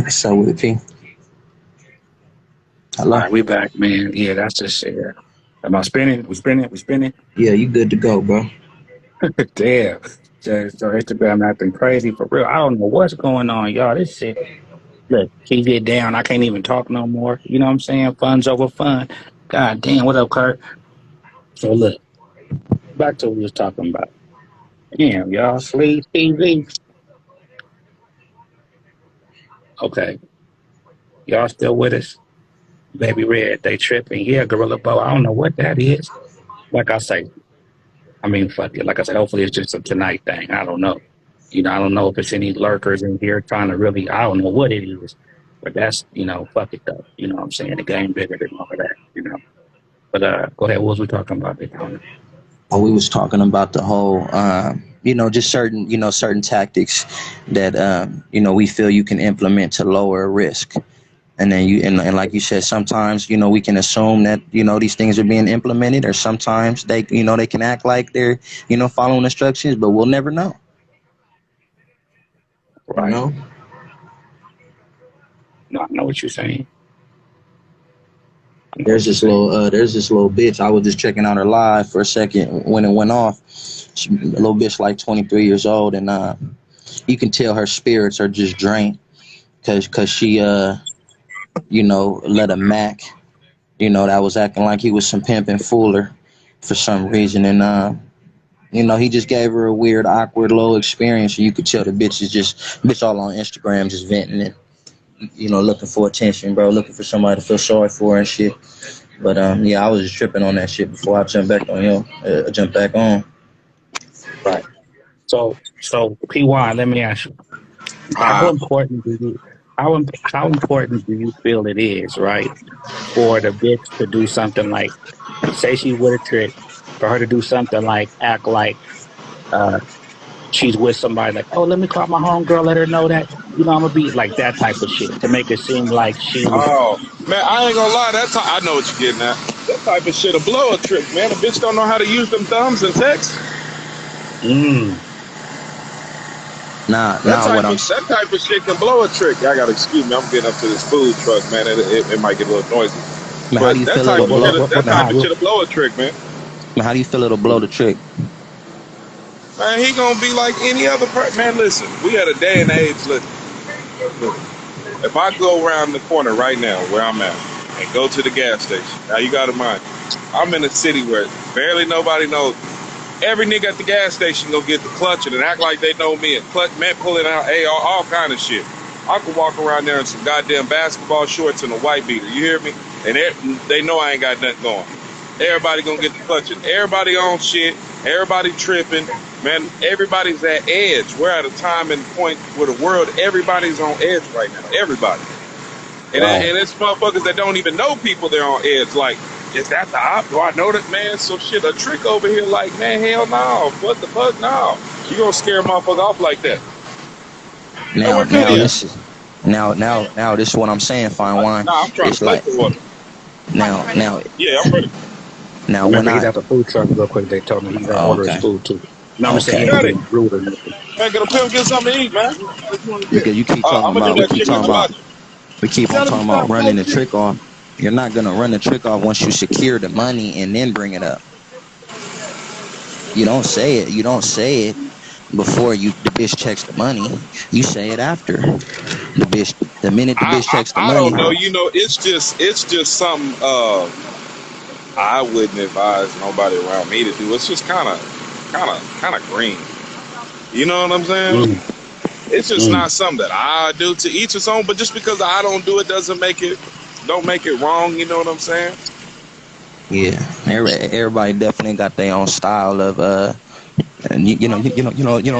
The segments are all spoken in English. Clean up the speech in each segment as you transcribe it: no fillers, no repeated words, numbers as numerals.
So with P. All Hello? right, we back, man. Yeah, that's just shit. Am I spinning? We spinning? We spinning? Yeah, you good to go, bro. Damn. So Instagram acting crazy for real. I don't know what's going on, y'all. This shit. Look, keep it down. I can't even talk no more. You know what I'm saying? Fun's over fun. God damn. What up, Kurt? So look, back to what we was talking about. Damn, y'all. Sleep TV. Okay. Y'all still with us? Baby Red, they tripping. Yeah, Gorilla Bow. I don't know what that is. Like I say, I mean, fuck it. Like I said, hopefully it's just a tonight thing. I don't know. I don't know if it's any lurkers in here trying to really, I don't know what it is. But that's, fuck it though. You know what I'm saying? The game bigger than all of that. But go ahead, what was we talking about, Big Tony? We was talking about the whole, just certain tactics that, we feel you can implement to lower risk. And then and like you said, sometimes, we can assume that, these things are being implemented, or sometimes they can act like they're, following instructions, but we'll never know. You Right. know? No, I know what you're saying. There's this little bitch. I was just checking out her live for a second when it went off. A little bitch like 23 years old, and you can tell her spirits are just drained because she let a Mac, that was acting like he was some pimp and fool her for some reason, and he just gave her a weird, awkward, low experience. And you could tell the bitch all on Instagram just venting and looking for attention, bro, looking for somebody to feel sorry for and shit. But yeah, I was just tripping on that shit before I jumped back on jump back on. Right. So PY, let me ask you, how important do you feel it is, right, for the bitch to do something like, say she with a trick, for her to do something like act like she's with somebody, like, oh, let me call my homegirl, let her know that, I'm gonna be like that type of shit, to make it seem like she. Oh man, I ain't gonna lie. I know what you're getting at. That type of shit a blow a trick, man. A bitch don't know how to use them thumbs and text. That type of shit can blow a trick. I gotta excuse me. I'm getting up to this food truck, man. It might get a little noisy. Man, how do you feel it'll blow? That type of shit will blow a trick, man. Man, how do you feel it'll blow the trick? Man, he gonna be like any other person. Man, listen, we had a day and age. Listen, if I go around the corner right now where I'm at and go to the gas station, now you got to mind, I'm in a city where barely nobody knows. Every nigga at the gas station go get the clutching and act like they know me and clutch, man, pulling out AR, all kind of shit. I could walk around there in some goddamn basketball shorts and a white beater. You hear me? And they know I ain't got nothing going. Everybody gonna get the clutching. Everybody on shit. Everybody tripping. Man, everybody's at edge. We're at a time and point where the world, everybody's on edge right now. Everybody. And it's motherfuckers that don't even know people they're on edge. Like, is that the op? Do I know that, man? So shit, a trick over here like, man, hell no. What the fuck? No. You gonna scare a motherfucker off like that. Now this is what I'm saying, Fine Wine. Nah, I'm trying it's to like, now. Yeah, I'm ready. Now, remember, he's at the food truck real quick. They told me he's gonna order his food too. No, I'm saying he ain't being rude or nothing. Man, get a pill, get something to eat, man. Because you keep talking about, we keep on talking about running the trick off. You're not gonna run the trick off once you secure the money and then bring it up. You don't say it. You don't say it before the bitch checks the money. You say it after the minute the bitch checks the money. I don't know. It's just something I wouldn't advise nobody around me to do. It's just kind of green. You know what I'm saying? It's just not something that I do. To each his own. But just because I don't do it doesn't make it wrong. You know what I'm saying? Yeah, everybody definitely got their own style of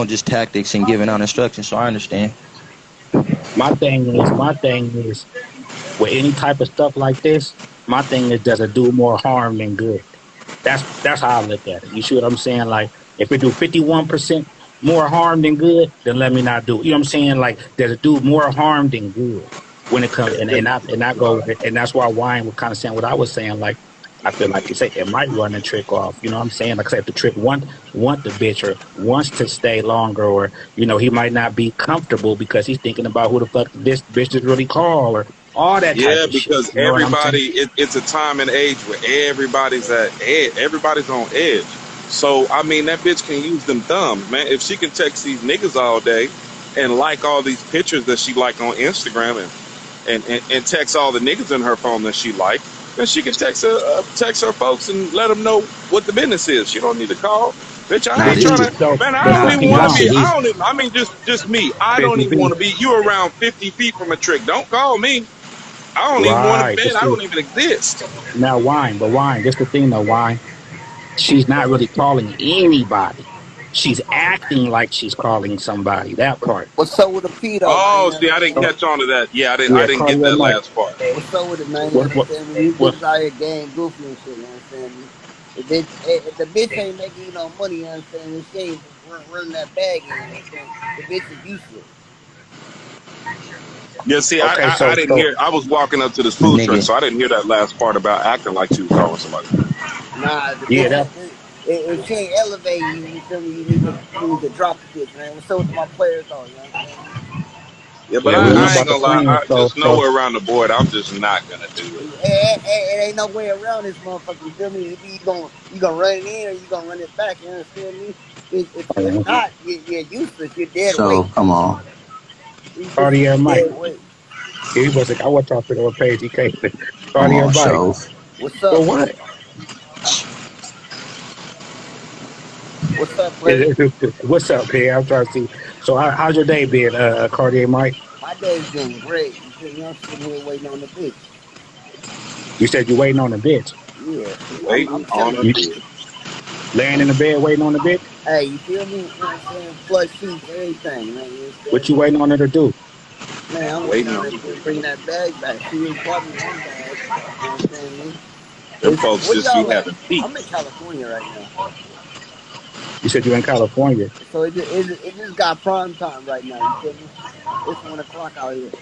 just tactics and giving out instructions. So I understand. My thing is, with any type of stuff like this, my thing is, does it do more harm than good? That's how I look at it. You see what I'm saying? Like, if it do 51% more harm than good, then let me not do it. You know what I'm saying? Like, does it do more harm than good when it comes? And I go, and that's why Wine was kind of saying what I was saying. Like, I feel like you say it might run the trick off. You know what I'm saying? Like I said, if the trick want the bitch or wants to stay longer, or he might not be comfortable because he's thinking about who the fuck this bitch is really call or all that type Yeah, of shit. because You know what I'm saying? it's a time and age where everybody's at edge. Everybody's on edge. So I mean, that bitch can use them thumbs, man. If she can text these niggas all day and like all these pictures that she like on Instagram and text all the niggas in her phone that she like, then she can text her folks and let them know what the business is. She don't need to call. Bitch, I Nah, ain't he trying just to. So, Man, I but don't even Bucky want to Wine, be. he I don't even. I mean, just me. I don't Busy even want B, to be. You around 50 feet from a trick. Don't call me. I don't even want to right? bet. This I is don't even exist. now Wine, but Wine. This the thing though, Wine. She's not really calling anybody. She's acting like she's calling somebody. That part. What's up with the pedo, man? Oh, You see, I didn't understand So, me? catch on to that. Yeah, I yeah, didn't get Cartier that Mike. last part. What's up with it, man? You What understand me? These what? bitches out here getting goofy and shit. You understand me? If the bitch ain't making you no money, you understand me? She ain't running that bag in. You understand? The bitch is useless. Yeah, see, Okay, I didn't so hear. I was walking up to this food truck, nigga. so I didn't hear that last part about acting like she was calling somebody. Nah, the yeah, bitch. that If she ain't elevating you, you feel me? You need to drop the bitch, man. What's up with my players, though? You understand me? Yeah, but yeah. We know I ain't about the gonna lie. plans. I So just know so around the board, I'm just not gonna do it. It ain't no way around this motherfucker. You feel me? Either you gonna run it in or you gonna run it back. You understand me? If not, you're useless. You're dead So weight. come on. These bitches Cartier is Mike. dead weight. Yeah, he was like, I want to talk to the other page. He can't. Come Cartier on, Mike. show. What's For up? what? What's up, player? What's up, here? I'm trying to see. So, how's your day been, Cartier Mike? My day's been great. You feel me? I'm sitting here waiting on the bitch. You said you're waiting on the bitch. Yeah, I'm Waiting on chilling. a You bit. laying in the bed waiting on the bitch. Hey, you feel me? You know what I'm saying? Flush sheets, everything, man. You What understand you me? waiting on her to do? Man, I'm Waiting trying on to a bit. bring that bag back. She just bought me one bag. You understand me? Them folks Where just be y'all at? having feet. I'm in California right now. You said you're in California. So it just got prime time right now. You feel me? It's 1 o'clock out here.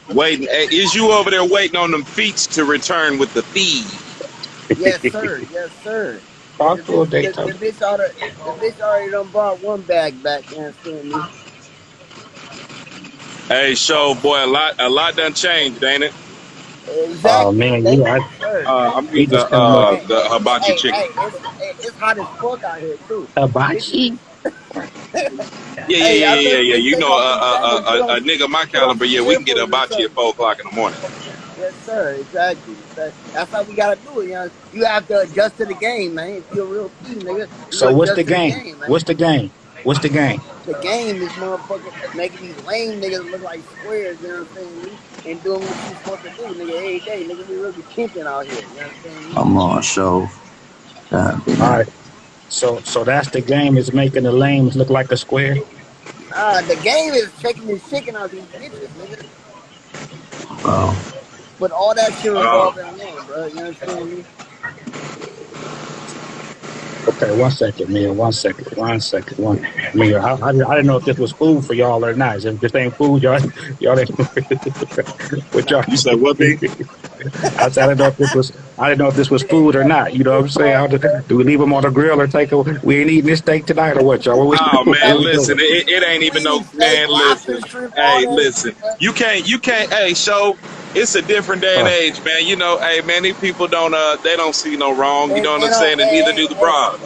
Waiting. Hey, is you over there waiting on them feet to return with the feed? Yes, sir. Yes, sir. The Talk to a bitch, day. the bitch already done brought one bag back. You understand me? Hey, show boy, a lot done changed, ain't it? Oh Exactly. man, Thank I you, sir. I Thank you. he mean just came up the hibachi chicken. Hey, it's hot as fuck out here too. Bitches, hibachi. Yeah, yeah, hey, yeah, I yeah, know yeah, the yeah. bitch You take know, off them sandals, a nigga my put on caliber, some yeah, we Air can get a Force or hibachi at something. 4 o'clock in the morning. Yes, sir. Exactly. That's how we gotta do it. You have to adjust to the game, man. If you're a real P nigga, you So what's the adjust to the game? game, man. What's the game? What's the game? The game is motherfucker making these lame niggas look like squares. You understand me? And doing what you supposed to do, nigga, every day, nigga. We really pimping out here. You understand me? Come on, show. God All damn. right. So that's the game is making the lames look like a square. Nah, the game is shaking the chicken out these bitches, nigga. Bro. But all that shit Oh, revolving around, bro. You understand me? Okay, 1 second, man. 1 second. 1 second. I mean, I didn't know if this was food for y'all or not. If this ain't food, y'all ain't. What Nah, y'all? you said what, B? I said I didn't know if this was. I didn't know if this was food or not. You know what I'm it's saying? called. Do we leave them on the grill or take a? We ain't eating this steak tonight or what, y'all? What we, Oh what man, Hey, we listen, doing? it ain't even we no eat steak, man. lobster, Listen, shrimp, all hey, that listen. shit, man. You can't. Hey, show. It's a different day and Uh, age, man. You know, hey, man, these people don't they don't see no wrong. You know what They I'm don't. saying? And neither do the bras.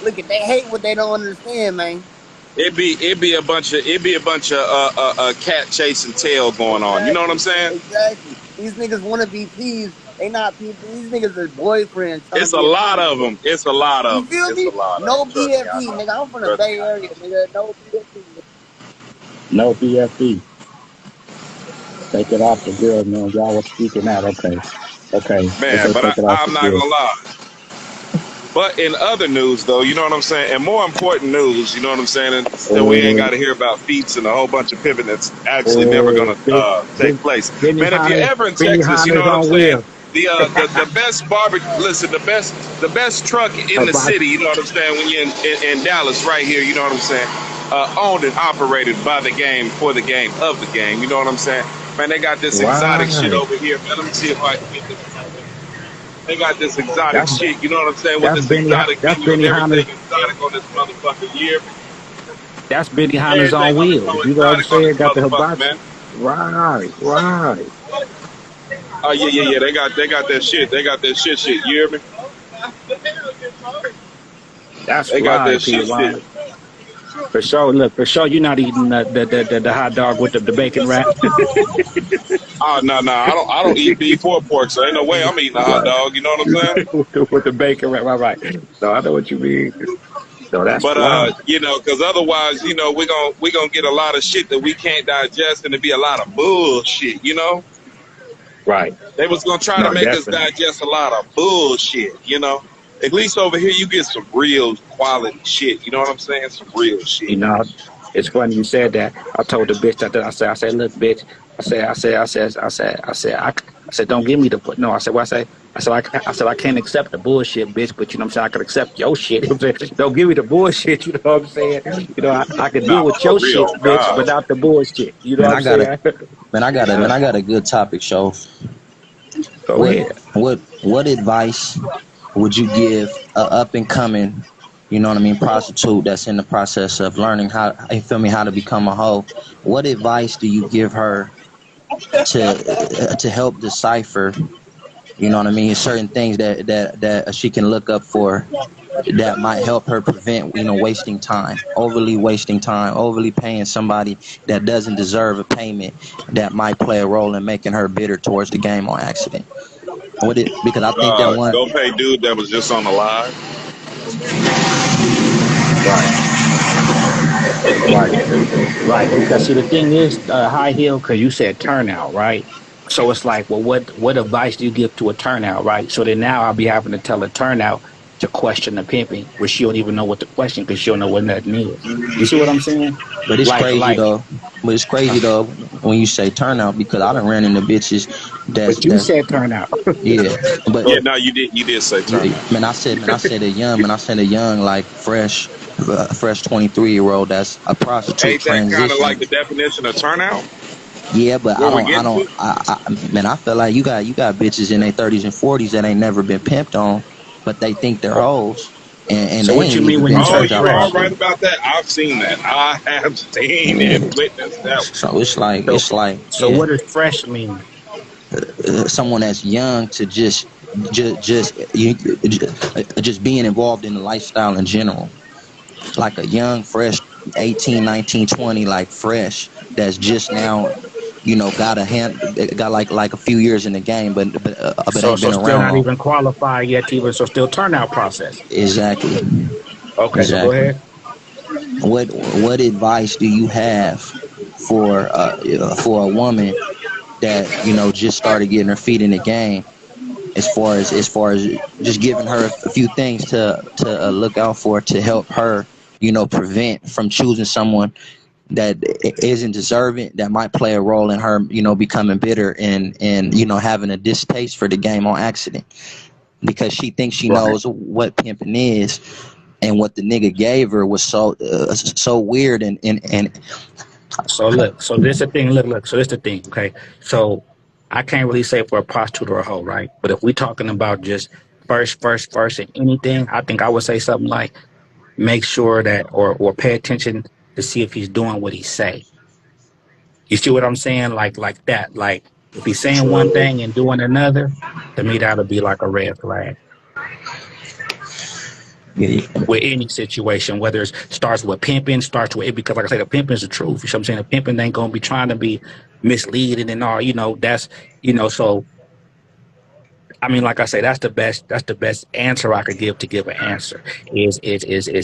Look at they hate what they don't understand, man. It be a bunch of cat chasing tail going on. You know what I'm Exactly, saying? exactly. These niggas want to be peas. They not people. These niggas are boyfriends trying to It's a be a lot pimp. of them. It's a lot of You them. feel It's a me? lot of them. No Trust me, I BFE, know. nigga. I'm from the Trust me, Bay I Area, nigga. No BFE, nigga. no BFE. Take it off the grill, man. Y'all was speaking out. Okay. Okay. know. They Man, say but take it off I'm the not grill. gonna lie. But in other news, though, you know what I'm saying, and more important news, you know what I'm saying, and that we ain't Oh, got to hear about feats and a whole bunch of pimping that's actually never oh, gonna take place. Man, if you're ever in Texas, you know Benihana's what I'm on saying. wheels. The best barbecue. Listen, the best truck in the Hibachi. city. You know what I'm saying. When you're in Dallas, right here, you know what I'm saying. Owned and operated by the game, for the game, of the game. You know what I'm saying. Man, they got this exotic shit Right. over here. Man, let me see if I can get this. They got this exotic That's shit. You know what I'm saying? With this exotic That's menu and Benny Hanna's everything exotic on this motherfucker. Year, that's Benny Hanna's everything on gonna be wheels. so You know what I'm exotic on saying? this Got the motherfucker, hibachi. man. Right. Oh yeah. They got that shit. They got that shit. You hear me? That's They got fly, that P. shit. Ron. For sure. Look, for sure, you're not eating the hot dog with the bacon wrap. Oh no. I don't eat beef or pork, so ain't no way I'm eating a hot Right. dog. You know what I'm saying? With the bacon wrap. Right. No, I know what you mean. No, that's But fly. because otherwise, we gonna get a lot of shit that we can't digest, and it be a lot of bullshit. Right. They was gonna try to No, make us definitely. digest a lot of bullshit. At least over here you get some real quality shit. You know what I'm saying? Some real You shit. know, it's funny you said that. I told the bitch that I said, look, bitch. I said, don't give me the put. No, I said, what I say? I can't accept the bullshit, bitch. But you know what I'm saying? I can accept your shit. You know what I'm saying? Don't give me the bullshit. You know what I'm saying? I can deal Nah, with for your real, shit, bitch, God. but not the bullshit. You know Man, what I'm saying? I got a good topic show. Go What ahead. what advice would you give a up and coming, prostitute that's in the process of learning how to become a hoe? What advice do you give her to help decipher, certain things that she can look up for that might help her prevent, wasting time, overly paying somebody that doesn't deserve a payment that might play a role in making her bitter towards the game on accident. Because I think that one. Go pay dude that was just on the live. Right. Right. Right. Because see, the thing is, high heel, because you said turnout, right? So it's like, well, what advice do you give to a turnout, right? So then now I'll be having to tell a turnout to question the pimping, where she don't even know what to question because she don't know what nothing is. You see what I'm saying? But it's Like, crazy like, though. But it's crazy uh, though when you say turnout, because I done ran into bitches but you that's said turnout. yeah. But Yeah, Go no, you did say yeah, turnout. man, I said a young, like fresh 23-year-old that's a prostitute Ain't that kind of transition. like the definition of turnout? Yeah, but Where we getting to? man, I feel like you got bitches in their 30s and 40s that ain't never been pimped on, but they think they're hoes, and So they what you ain't mean even when been you Oh, say turned you out are fresh? right properly. about that. I've seen that. I have seen Yeah. and witnessed that one. So So, so yeah, what does fresh mean? someone that's young to just being involved in the lifestyle in general, like a young fresh 18, 19, 20, like fresh, that's just now, got like a few years in the game, but So, ain't so been still around not long. even qualified yet, even so, still turnout process. Exactly. Okay, so go Exactly. ahead. What advice do you have for a woman that just started getting her feet in the game, as far as just giving her a few things to look out for to help her, prevent from choosing someone that isn't deserving, that might play a role in her, becoming bitter and having a distaste for the game on accident, because she thinks she Right. knows what pimping is, and what the nigga gave her was so weird and So look, so this the thing. Look. So this the thing. Okay. So I can't really say for a prostitute or a hoe, right? But if we talking about just first, and anything, I think I would say something like make sure that or pay attention to see if he's doing what he say. You see what I'm saying? Like that. Like if he's saying one thing and doing another, to me that'll be like a red flag yeah, with any situation, whether it starts with pimping, starts with it, because like I say, the pimping is the truth. You know what I'm saying? The pimping ain't gonna be trying to be misleading and all, that's so I mean, like I say, that's the best answer I could give to give an answer is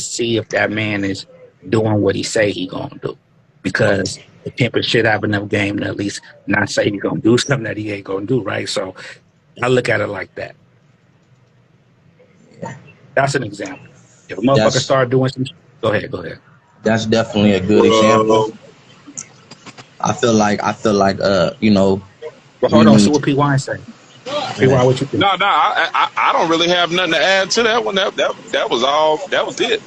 see if that man is doing what he say he gonna do. Because the pimping should have enough game to at least not say he gonna do something that he ain't gonna do, right? So I look at it like that. That's an example. If a motherfucker that's start doing some go ahead. that's definitely a good example. Well, I feel like But you hold on, see need what P Wine say. P to, Wine, what you think? no. I don't really have nothing to add to that one. That was all. That was it.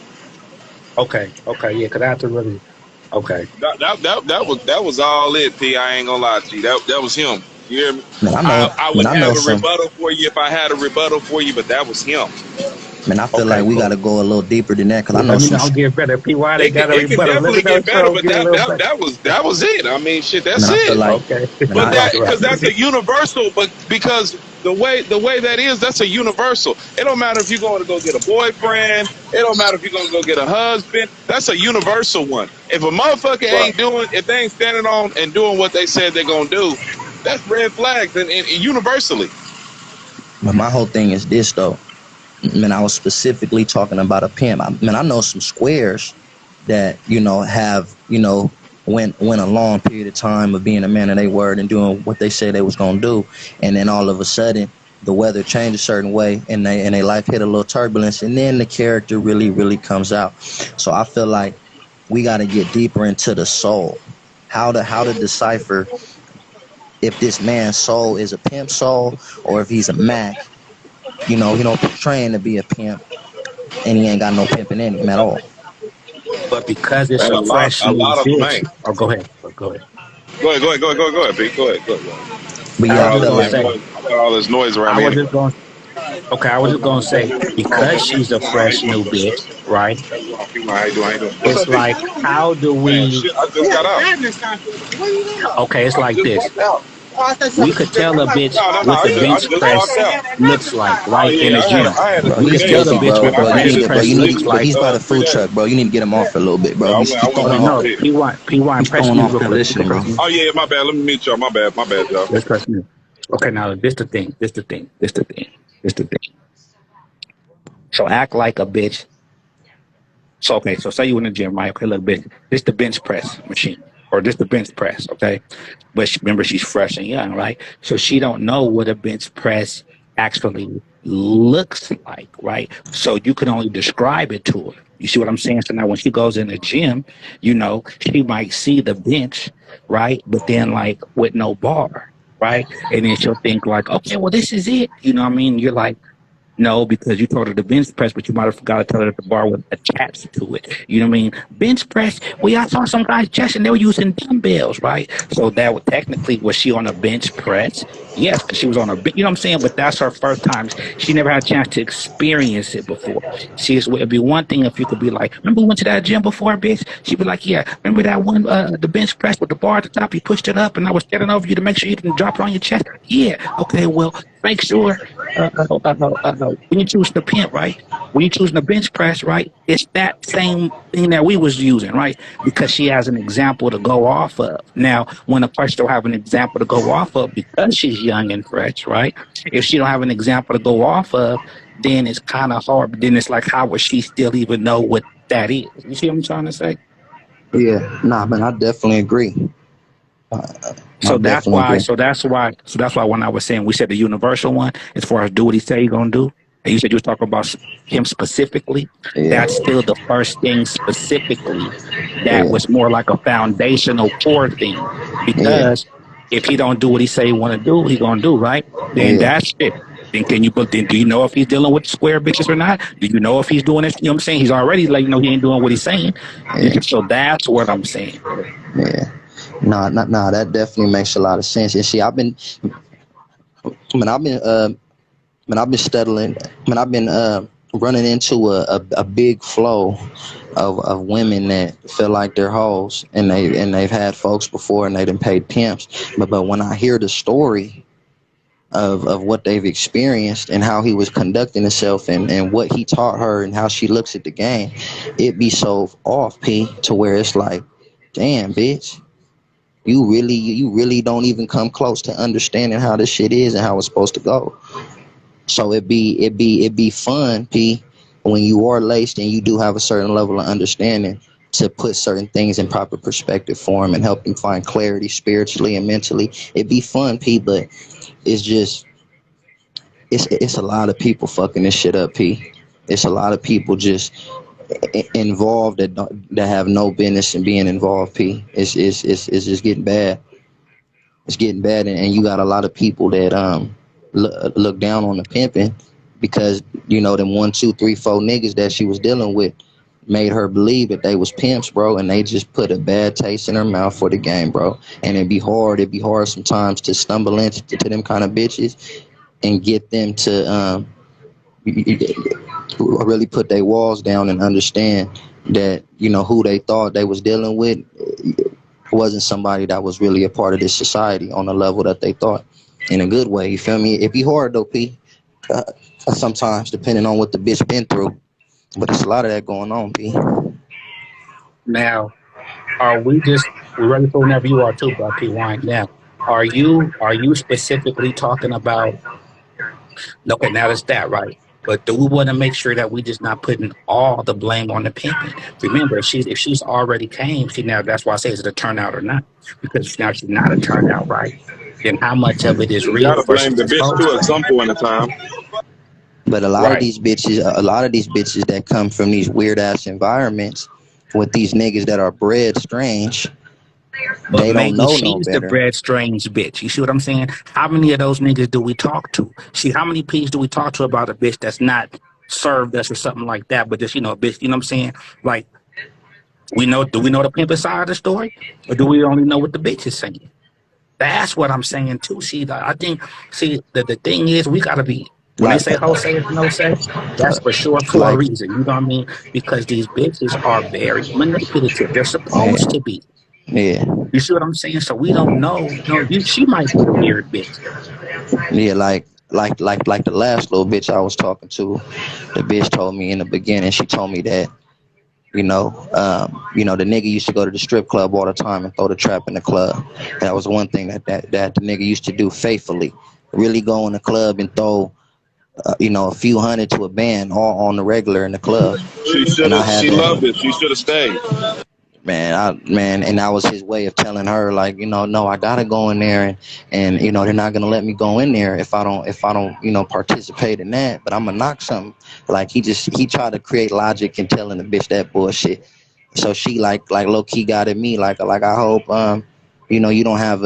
Okay, yeah, because I have to really okay. That was all it. P. I ain't gonna lie to you. That was him. You hear me? Man, I would I have know a some. rebuttal for you if I had a rebuttal for you, but that was him. Man, I feel Okay, like we got cool. to go a little deeper than that because I Well, know let me some. know. I'll get better. PY, they got a It can rebuttal. Let me definitely know, get better, so but get a little better. that was it. I mean, shit, that's Man, I feel it. like, Okay. man, But I, that Right, because right. that's a universal. But because the way that is, that's a universal. It don't matter if you're going to go get a boyfriend. It don't matter if you're going to go get a husband. That's a universal one. If a motherfucker Right. ain't doing, if they ain't standing on and doing what they said they're gonna do, that's red flags and universally. but my whole thing is this though. Man, I was specifically talking about a pimp. I know some squares that have went a long period of time of being a man of their word and doing what they said they was gonna do, and then all of a sudden the weather changed a certain way and they life hit a little turbulence, and then the character really comes out. So I feel like we got to get deeper into the soul, how to decipher if this man's soul is a pimp soul or if he's a Mac. Portraying to be a pimp and he ain't got no pimping in him at all. But because it's And a fresh a new lot of them bitch. ain't. Oh, go ahead. Go ahead. Go ahead, B. Go ahead, go ahead. But I yeah, was I just feel gonna like say. I got all this noise around I me was anyway. just going. Okay, I was just gonna say because she's a fresh new bitch, right? How you doing? How you doing? What's It's up, B? like, how do Man, we? shit, I just got out. Okay, it's I like just this. walked out. We could tell a bitch No, what the I bench just press walked out. looks like, Oh right, in yeah, the gym. I had a bro, We three he's could day tell the tweaking, bitch man. bro. what I the Bro, you ran bench need this to, bro. press You bitch need, looks but like. he's by the 3 food days. truck, bro. You need to get him off for a little bit, Yeah, bro. He's I throwing went off. off No, it. P1, He's press throwing mute off real quick. You can conditioning, press bro. mute. Oh yeah, my bad. Let me meet y'all. My bad, y'all. Let's press mute. Okay, now this the thing. This the thing. So act like a bitch. So okay, so say you in the gym, right? Okay, look, bitch, this the bench press machine, or this the bench press, okay? But remember, she's fresh and young, right? So she don't know what a bench press actually looks like, right? So you can only describe it to her. You see what I'm saying? So now when she goes in the gym, she might see the bench, right? But then like with no bar, right? And then she'll think like, okay, well, this is it. You know what I mean? You're like, no, because you told her the bench press, but you might have forgot to tell her that the bar was attached to it. You know what I mean? Bench press. I saw some guys chest and they were using dumbbells, right? So that would technically, was she on a bench press? Yes, because she was on you know what I'm saying? But that's her first time. She never had a chance to experience it before. See, it'd be one thing if you could be like, remember we went to that gym before, bitch? She'd be like, yeah, remember that one, the bench press with the bar at the top? You pushed it up and I was standing over you to make sure you didn't drop it on your chest. Yeah. Okay, well, make sure when you choose the pimp, right? When you choosing the bench press, right? It's that same thing that we was using, right? Because she has an example to go off of. Now, when a person don't have an example to go off of because she's young and fresh, right? If she don't have an example to go off of, then it's kind of hard. But then it's like, how would she still even know what that is? You see what I'm trying to say? Yeah, nah, man, I definitely agree. I So that's definitely why. agree. So that's why when I was saying we said the universal one, as far as do what he say he gonna do, and you said you was talking about him specifically. Yeah, That's still the first thing specifically. That yeah, was more like a foundational core thing yeah, because if he don't do what he say he want to do, he gonna do right. Then yeah, that's it. Then can you? But then do you know if he's dealing with square bitches or not? Do you know if he's doing it? You know what I'm saying? He's already like he ain't doing what he's saying. yeah, So that's what I'm saying. yeah. Nah, that definitely makes a lot of sense. And see, I've been I've been studying. I've been running into a big flow of women that feel like they're hoes, and they've had folks before, and they done paid pimps. But when I hear the story of what they've experienced and how he was conducting himself and what he taught her and how she looks at the game, it be so off, P, to where it's like, damn, bitch. You really don't even come close to understanding how this shit is and how it's supposed to go. So it be fun, P, when you are laced and you do have a certain level of understanding to put certain things in proper perspective for them and help them find clarity spiritually and mentally. It'd be fun, P, but it's just it's a lot of people fucking this shit up, P. It's a lot of people just involved that have no business in being involved, P. It's just getting bad. It's getting bad, and you got a lot of people that look down on the pimping because them 1, 2, 3, 4 niggas that she was dealing with made her believe that they was pimps, bro, and they just put a bad taste in her mouth for the game, bro. And it'd be hard sometimes to stumble into to them kind of bitches and get them to really put their walls down and understand that, you know, who they thought they was dealing with wasn't somebody that was really a part of this society on the level that they thought, in a good way. You feel me? It be hard though, P. Uh, Sometimes, depending on what the bitch been through, but it's a lot of that going on, P. Now, are we ready for whenever you are too, but P Wine. Now, are you specifically talking about, okay, now that's that, right? But do we want to make sure that we just not putting all the blame on the pimping? Remember, if she's already came, see, now that's why I say is it a turnout or not? Because now she's not a turnout, right? Then how much of it is You real gotta blame versus the bitch too at exposure? some point in time. But Right. a lot of these bitches that come from these weird ass environments with these niggas that are bred strange, But they don't maybe know no she's the better. bread strange bitch. You see what I'm saying? How many of those niggas do we talk to? See, how many P's do we talk to about a bitch that's not served us or something like that, but just, a bitch, you know what I'm saying? Like, do we know the pimping side of the story? Or do we only know what the bitch is saying? That's what I'm saying too. See, I think, see, the thing is, we gotta be, when they Like, say hoe say it's no sex, that's for sure for a like, reason. You know what I mean? Because these bitches are very manipulative. They're supposed yeah, to be. yeah, You see what I'm saying? So we don't know. She might be the weird bitch. yeah. Like the last little bitch I was talking to, the bitch told me in the beginning. She told me that, the nigga used to go to the strip club all the time and throw the trap in the club. That was one thing that the nigga used to do faithfully. Really go in the club and throw, a few hundred to a band all on the regular in the club. She should And I have. had She loved to, it. She should have stayed. and that was his way of telling her, like, no, I gotta go in there, and they're not gonna let me go in there if I don't participate in that. But I'm gonna knock something. Like he tried to create logic and telling the bitch that bullshit. So she like low key got at me like I hope you don't have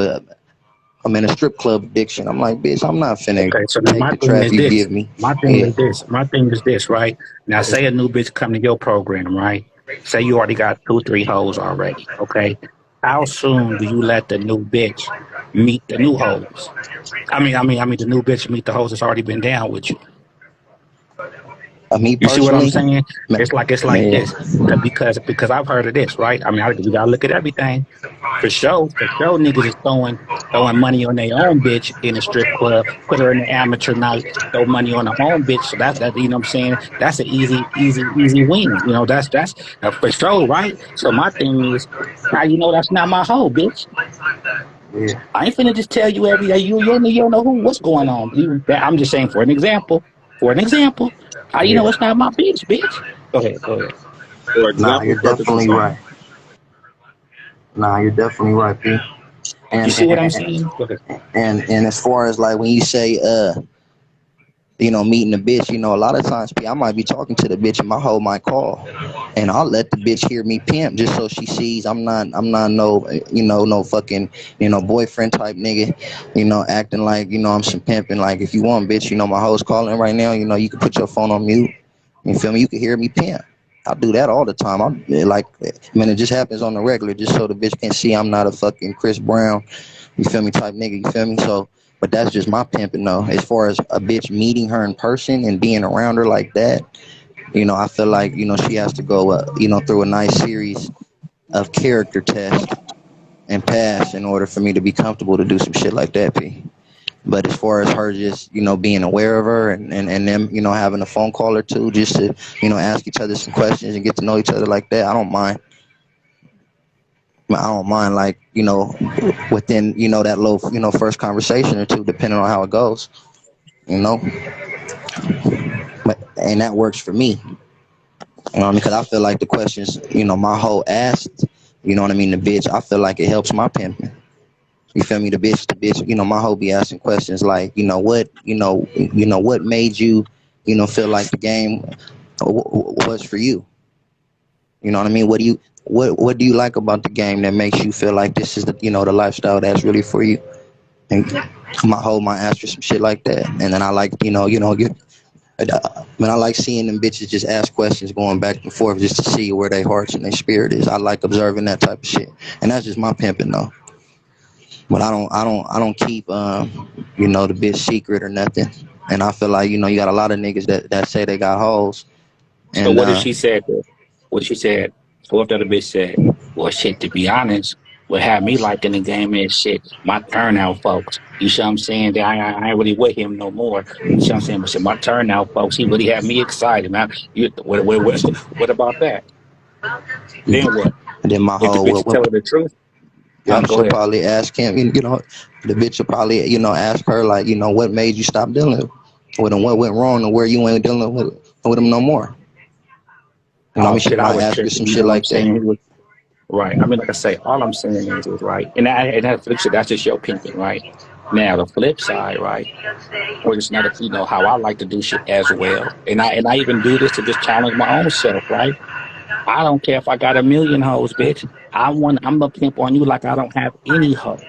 I'm in a strip club addiction. I'm like, bitch, I'm not finna Okay, so now take my the thing trap is you this. give me. My thing Yeah. is this. My thing is this, right? Now, say a new bitch come to your program, right? Say you already got two, three hoes already. Okay, how soon do you let the new bitch meet the new hoes? I mean, the new bitch meet the hoes that's already been down with you. Me You see what I'm personally, saying? man, It's like man, this. Because I've heard of this, right? I mean, we gotta look at everything. For sure, niggas is throwing money on their own bitch in a strip club, put her in the amateur night, throw money on their own bitch. So that you know what I'm saying? That's an easy win. That's for sure, right? So my thing is, how you know that's not my hoe, bitch? yeah, I ain't finna just tell you every day. You don't know what's going on. I'm just saying for an example. For an example, how you know yeah. it's not my bitch? Go ahead, go ahead. For Nah, example, you're purpose or definitely something. right. Nah, you're definitely right, P. You And see what I'm and saying? Go ahead. and as far as like when you say meeting the bitch, a lot of times, P, I might be talking to the bitch and my hoe might call, and I'll let the bitch hear me pimp just so she sees I'm not no, no fucking, boyfriend type nigga, acting like, I'm some pimping. Like, if you want, bitch, my hoe's calling right now, you can put your phone on mute. You feel me? You can hear me pimp. I do that all the time. It just happens on the regular, just so the bitch can see I'm not a fucking Chris Brown, you feel me, type nigga, you feel me? So, but that's just my pimping though. As far as a bitch meeting her in person and being around her like that, I feel like, she has to go, through a nice series of character tests and pass in order for me to be comfortable to do some shit like that, P. But as far as her just, being aware of her and them, having a phone call or two just to, ask each other some questions and get to know each other like that, I don't mind. I don't mind, like, within, that little, first conversation or two, depending on how it goes, you know. But and that works for me, because I feel like the questions, my whole asked, you know what I mean, the bitch, I feel like it helps my pimping. You feel me? The bitch, my whole be asking questions like, what made you, feel like the game was for you. You know what I mean? What do you like about the game that makes you feel like this is the, the lifestyle that's really for you? And my whole might ask for some shit like that, and then I like, Man, I like seeing them bitches just ask questions, going back and forth, just to see where their hearts and their spirit is. I like observing that type of shit, and that's just my pimping though. But I don't keep the bitch secret or nothing. And I feel like you got a lot of niggas that say they got hoes, So and what did she say? What she said? So what the other bitch said? Well, shit. To be honest, what had me liking the game is shit. My turnout, folks. You see what I'm saying? That I ain't really with him no more. You see what I'm saying? But shit, my turnout, folks. He really had me excited, man. What about that? Then what? then my If the whole bitch tell her the truth, yep, go she'll ahead. probably ask him. The bitch will probably ask her like what made you stop dealing with him, what went wrong, and where you ain't dealing with him no more. Oh She shit, I might was ask her tripping. some You shit know what I'm like that. saying? He was right. I mean, like I say, all I'm saying is right. And that flip shit, that's just your opinion, right? Now the flip side, right? Or just another, how I like to do shit as well. And I even do this to just challenge my own self, right? I don't care if I got a million hoes, bitch. I'm a pimp on you like I don't have any hoe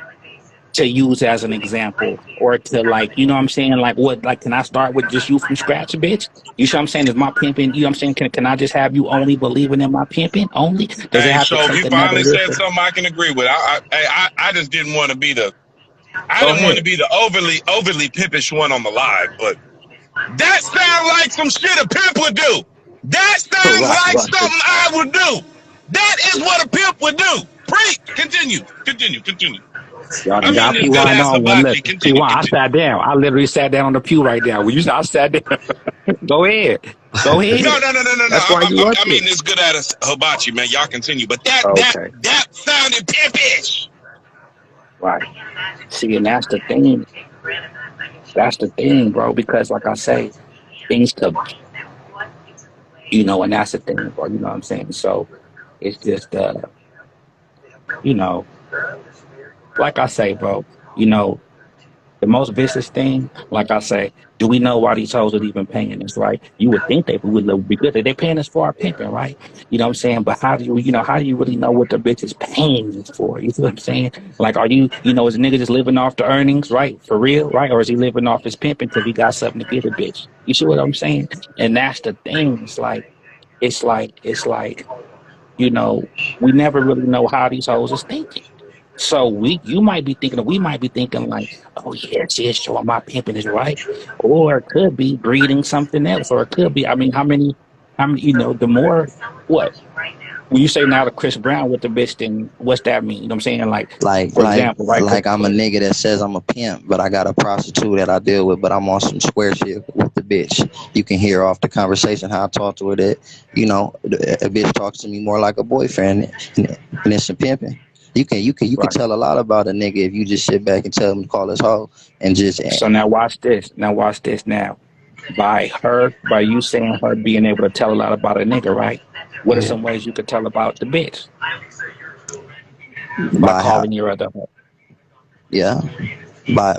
to use as an example or to like, you know what I'm saying? Like what, like, can I start with just you from scratch, bitch? You see what I'm saying? Is my pimping, you know what I'm saying? Can I just have you only believing in my pimping only? Does it Hey, have to so take you another finally said level? something I can agree with. I just didn't want to be the I Go didn't want ahead. to be the overly pimpish one on the live, but that sounds like some shit a pimp would do. That sounds Right, like right. something I would do. That is what a pimp would do. Preach. Continue. Y'all I done mean, got this P good Wine ass on one. Look, hibachi. P Continue. Wine, I sat down. I literally sat down on the pew right now. When you said I sat down, go ahead. Go No. ahead. That's why you up I here. mean, this good ass hibachi, man. Y'all continue, but Okay. that sounded pimpish. Right. See, and that's the thing. That's the thing, bro. Because like I say, things could, and that's the thing, bro. You know what I'm saying? So it's just, you know, like I say, bro, you know, the most vicious thing, like I say, do we know why these hoes are even paying us, right? You would think they would be good. They're paying us for our pimping, right? You know what I'm saying? But how do you really know what the bitch is paying us for? You see what I'm saying? Like, are you, is a nigga just living off the earnings, right? For real, right? Or is he living off his pimping because he got something to get a bitch? You see what I'm saying? And that's the thing. It's like, we never really know how these hoes is thinking. So we might be thinking like, oh yeah, she is showing my pimping is right, or it could be breeding something else, or it could be. I mean, how many? The more what when you say now to Chris Brown with the bitch, then what's that mean? You know what I'm saying? Like, Like for like example, right? 'Cause like I'm a nigga that says I'm a pimp, but I got a prostitute that I deal with, but I'm on some square shit with the bitch. You can hear off the conversation how I talk to her that a bitch talks to me more like a boyfriend, and it's some pimping. You can right. tell a lot about a nigga if you just sit back and tell him to call his hoe and just So now watch this. Now watch this. Now by you saying her being able to tell a lot about a nigga, right? What are yeah, some ways you could tell about the bitch by by how calling your other? yeah by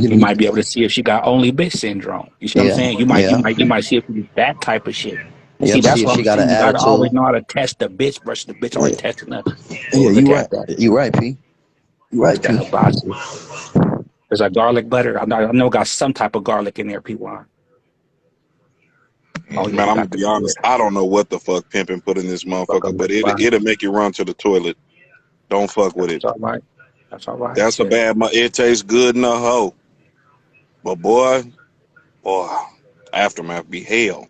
You might be able to see if she got only bitch syndrome. You see what I'm yeah saying? You might, you yeah might, you might see if it's that type of shit. See, yep, see that's if what she I'm got an saying. You gotta always attitude. know how to test the bitch versus the bitch already Yeah, testing us. yeah, Well, look at that. you right, P. You That's right, that P. hibachi. There's a garlic butter. I know got some type of garlic in there, people. Oh yeah, Man, you I'm gonna got the be good. honest. I don't know what the fuck pimping put in this Fuck motherfucker, up with but fine. it'll make you run to the toilet. Don't fuck with it. That's all right. That's all right. That's a Shit. bad. It tastes good in a hoe, but boy, aftermath be hell.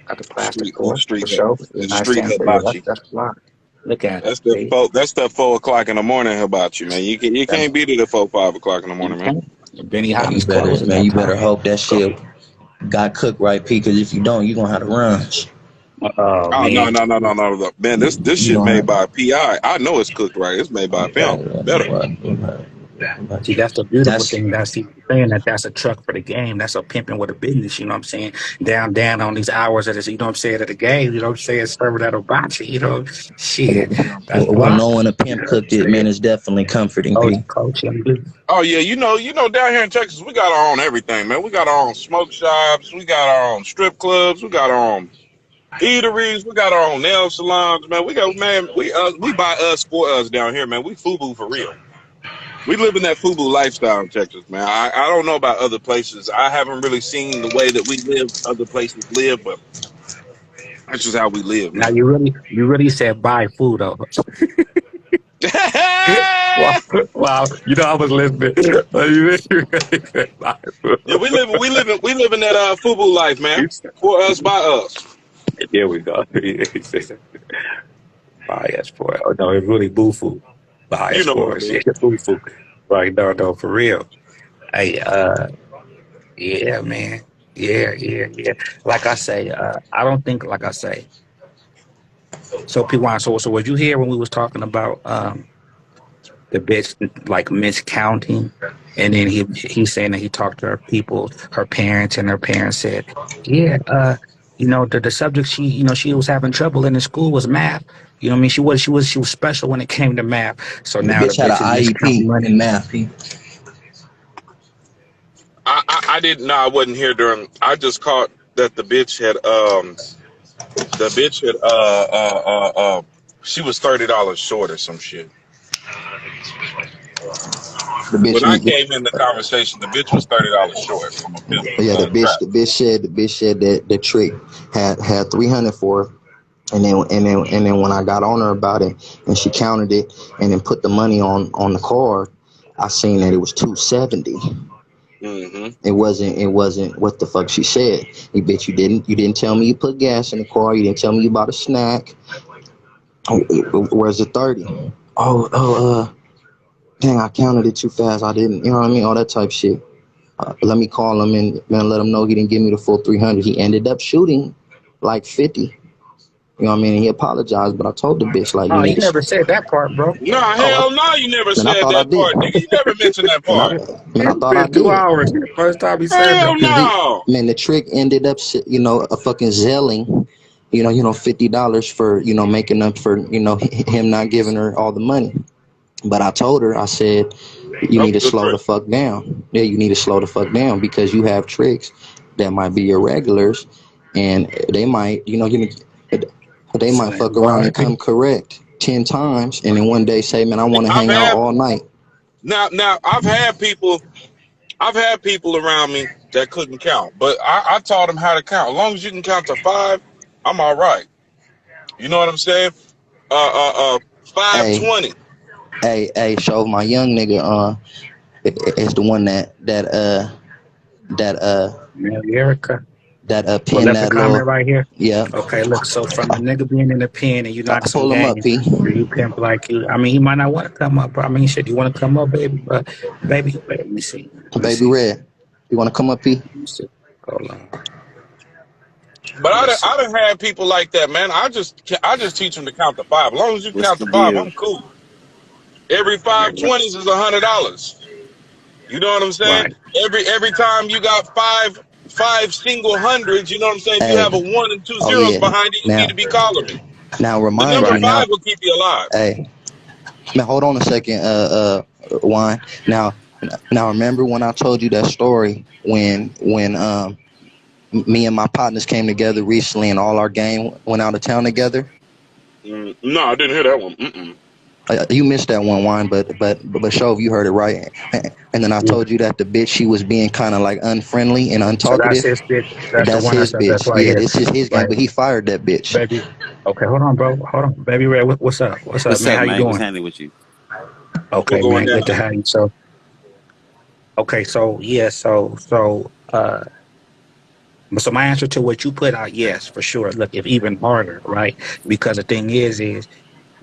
Got the plastic Street for street sure. You know what I'm street saying? So yeah, that's hibachi. that's a lot. Look at it. That's the See, four. That's the 4 o'clock in the morning hibachi, man. You that's, can't beat it at 4 5 o'clock in the you morning, man. can't. Benny Man, Hanna's closing you that better time. hope that Go. shit got cooked right, P. Because if you don't, you gonna have to run. Oh Oh no man. no, man! This You shit gonna made have by a PI. I know it's cooked right. It's made by a pimp. Better. See, that's the beautiful that's thing. Saying that's a truck for the game. That's a pimping with a business. You know what I'm saying? Down on these hours of this. You know what I'm saying? At the game. You know what I'm saying? Serving that hibachi. Shit. That's a well, lot. knowing a You pimp know what I'm cooked it, man, saying? is definitely comforting, Coach, P. coach, young dude. Oh yeah, down here in Texas, we got our own everything, man. We got our own smoke shops, we got our own strip clubs, we got our own eateries, we got our own nail salons, man. We buy us for us down here, man. We FUBU for real. We live in that FUBU lifestyle in Texas, man. I don't know about other places. I haven't really seen the way that we live, other places live, but that's just how we live, Now man. you really said buy food though. Wow, wow. You know I was listening. You really said buy food. Yeah, we live in that FUBU life, man. For us, by us. There we go. He said, bias for it. Oh no, it's really boo food. You Bias know what for I it. mean. Shit, boo food. Right, no, for real. Hey, yeah, man. Yeah. Like I say, I don't think like I say. So P1, so was you here when we was talking about the bitch like miscounting, and then he's saying that he talked to her people, her parents, and her parents said, yeah, the subject she was having trouble in the school was math. You know what I mean? She was special when it came to math. So The now the bitch had an bitch is miscounting IEP money. in math. I didn't know. I wasn't here during. I just caught that the bitch had she was $30 short or some shit. The bitch, When I came in the conversation, the bitch was $30 short from a pimp yeah, trap. the bitch said that the trick had 300 for her. And then when I got on her about it, and she counted it, and then put the money on the card, I seen that it was 270. Mm-hmm. It wasn't what the fuck she said. You bitch, you didn't tell me you put gas in the car. You didn't tell me you bought a snack. Oh, where's the 30? Dang, I counted it too fast. I didn't, you know what I mean? All that type shit. Let me call him and let him know he didn't give me the full 300. He ended up shooting like 50. You know what I mean? And he apologized, but I told the bitch like, you Oh, need you to. never said that part, bro. No, Oh, hell no, you never man, I said thought I that did. part, nigga. You never mentioned that Man, part. I It's thought I been two did. hours. First time he said Hell that. no. Man, the trick ended up, a fucking zelling, $50 for, making up for, him not giving her all the money. But I told her, I said, you That need was to a good slow the trick. fuck down. Yeah, you need to slow the fuck down because you have tricks that might be irregulars, and they might, they might Slang, fuck around boy. and come correct 10 times, and then one day say, man, I want to I've hang out had all night. now I've had people around me that couldn't count, but I taught them how to count. As long as you can count to five, I'm all right. You know what I'm saying? 5 Hey, 20. show my young nigga, is the one that Man, Erica. Well, pin left a that comment little, right here. yeah. Okay, look, so from the nigga being in the pen and you knock some Pull him up, game, P. do you pimp like you? I mean, he might not want to come up, bro. I mean, shit, you want to come up, baby? But, baby, let me see. Let me Baby see. Red, you want to come up, P? Let me see. Hold on. But Let's see. I done had people like that, man. I just teach them to count to five. As long as you What's count the to five, deal? I'm cool. Every 520s is $100. You know what I'm saying? Right. Every time you got five single hundreds, you know what I'm saying? If you Hey, have a one and two oh zeros yeah. behind it, you need Now, to be calling me. The remind number you Right. now. five will keep you alive. Hey, man, hold on a second. Wine. Now, remember when I told you that story when me and my partners came together recently and all our gang went out of town together. No, I didn't hear that one. Mm-mm. You missed that one, Wine, but Shove, you heard it right. And then I Yeah. told you that the bitch she was being kind of like unfriendly and So that's untalkative. his bitch. That's the That's one his that's bitch. right Yeah, here. this is his gang, Right. but he fired that bitch. Baby. Okay, hold on, bro. Hold on. Baby Red, what's up? What's up, What's man? up, How you man? What's doing? happening with you? What Okay, going man. Good to down? have you. So, okay, so, yeah, so my answer to what you put out, yes, for sure. Look, if even harder, right? Because the thing is you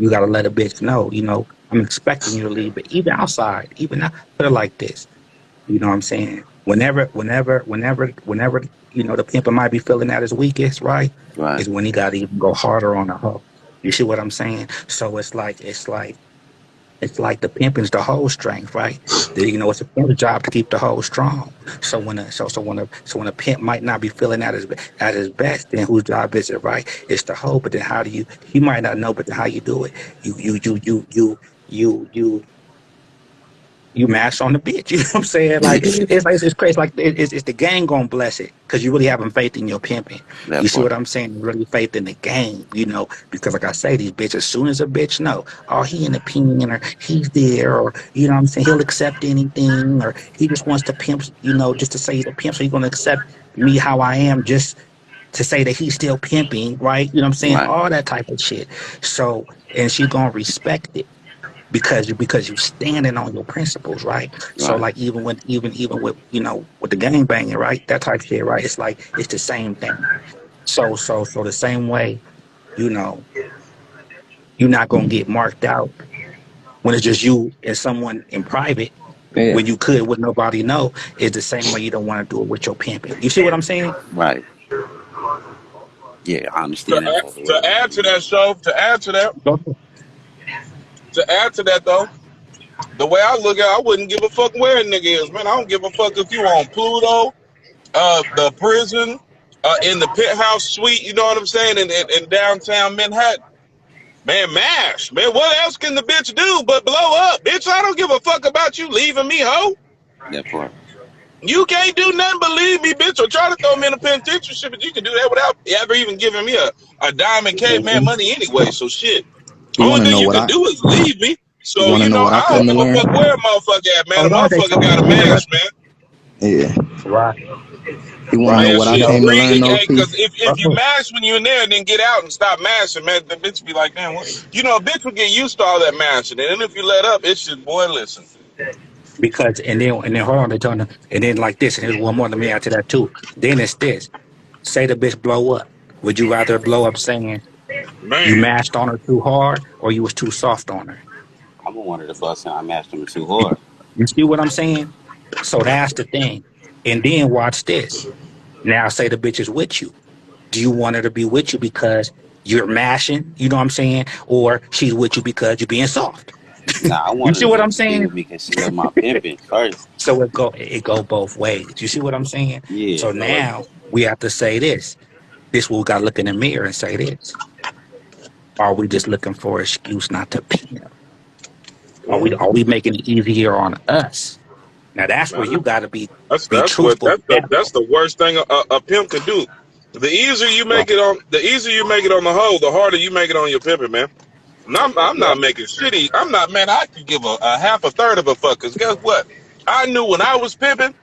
got to let a bitch know, I'm expecting you to leave, but even outside, even put it like this, you know what I'm saying? Whenever, the pimp might be feeling at his weakest, right? Right. Is when he got to even go harder on the hoe. You see what I'm saying? So it's like the pimping's the whole strength, right? It's a pimp's job to keep the hoe strong. So when a pimp might not be feeling at his best, then whose job is it, right? It's the hoe. But then how do you? He might not know, but then how you do it? You You mash on the bitch. You know what I'm saying? Like it's crazy. Like it's the gang gonna bless it because you really having faith in your pimping. That You see part. what I'm saying? Really faith in the game. You know, because like I say, these bitches. As soon as a bitch know, oh, he in the pen or he's there, or you know what I'm saying, he'll accept anything, or he just wants to pimp. You know, just to say he's a pimp, so he's gonna accept me how I am, just to say that he's still pimping, right? You know what I'm saying? Right. All that type of shit. So, and she gonna respect it because you standing on your principles, right? So Right. like even with with the gang banging, right? That type of shit, right? It's like it's the same thing. So the same way, you know, you're not gonna get marked out when it's just you and someone in private Yeah. when you could with nobody know is the same way you don't want to do it with your pimping. You see what I'm saying? Right. Yeah, I To understand that add, part. to add to that, show, to add to that though, the way I look at it, I wouldn't give a fuck where a nigga is, man. I don't give a fuck if you on Pluto, the prison, in the penthouse suite, you know what I'm saying, in downtown Manhattan. Man, mash. Man, what else can the bitch do but blow up? Bitch, I don't give a fuck about you leaving me, hoe. That part. You can't do nothing but leave me, bitch, or try to throw me in a penitentiary shit, but you can do that without ever even giving me a diamond caveman Mhm. money anyway, so shit. You Only want to thing know you what can I? do is leave me. You So, want to know what I I don't come to give a learn? fuck where a motherfucker at, man. A Hold on, they motherfucker told got me a to mash, interrupt you. man. Yeah. Right, You want to know right. Man, what You I shit, know, came to free. learn, though, P? Because if you mash when you're in there and then get out and stop mashing, man, the bitch be like, damn, what? A bitch will get used to all that mashing. And then if you let up, it's just, boy, listen. because and then hold on, they told them, and then like this, and there's one more to me after that too. Then it's this. Say the bitch blow up. Would you rather blow up saying you Man. mashed on her too hard or you was too soft on her? I'm a one of the bus and I mashed him too You, hard. you see what I'm saying? So that's the thing. And then watch this. Now say the bitch is with you. Do you want her to be with you because you're mashing? You know what I'm saying? Or she's with you because you're being soft. Nah, I You wanted see to what be, I'm be saying? with me because she loved my pimping first. So it go both ways. You see what I'm saying? Yeah, So so like, now we have to say this. This what we got to look in the mirror and say this. Are we just looking for an excuse not to pimp? Are we making it easier on us? Now that's where Man, you got to that's be that's what truthful with that, that's though. the worst thing a pimp can do. Right. The easier you make it on the hoe, the harder you make it on your pimping, man. And I'm Yeah. not making shitty. I'm not, man. I could give a half a third of a fuck. Cause guess what? I knew when I was pimping,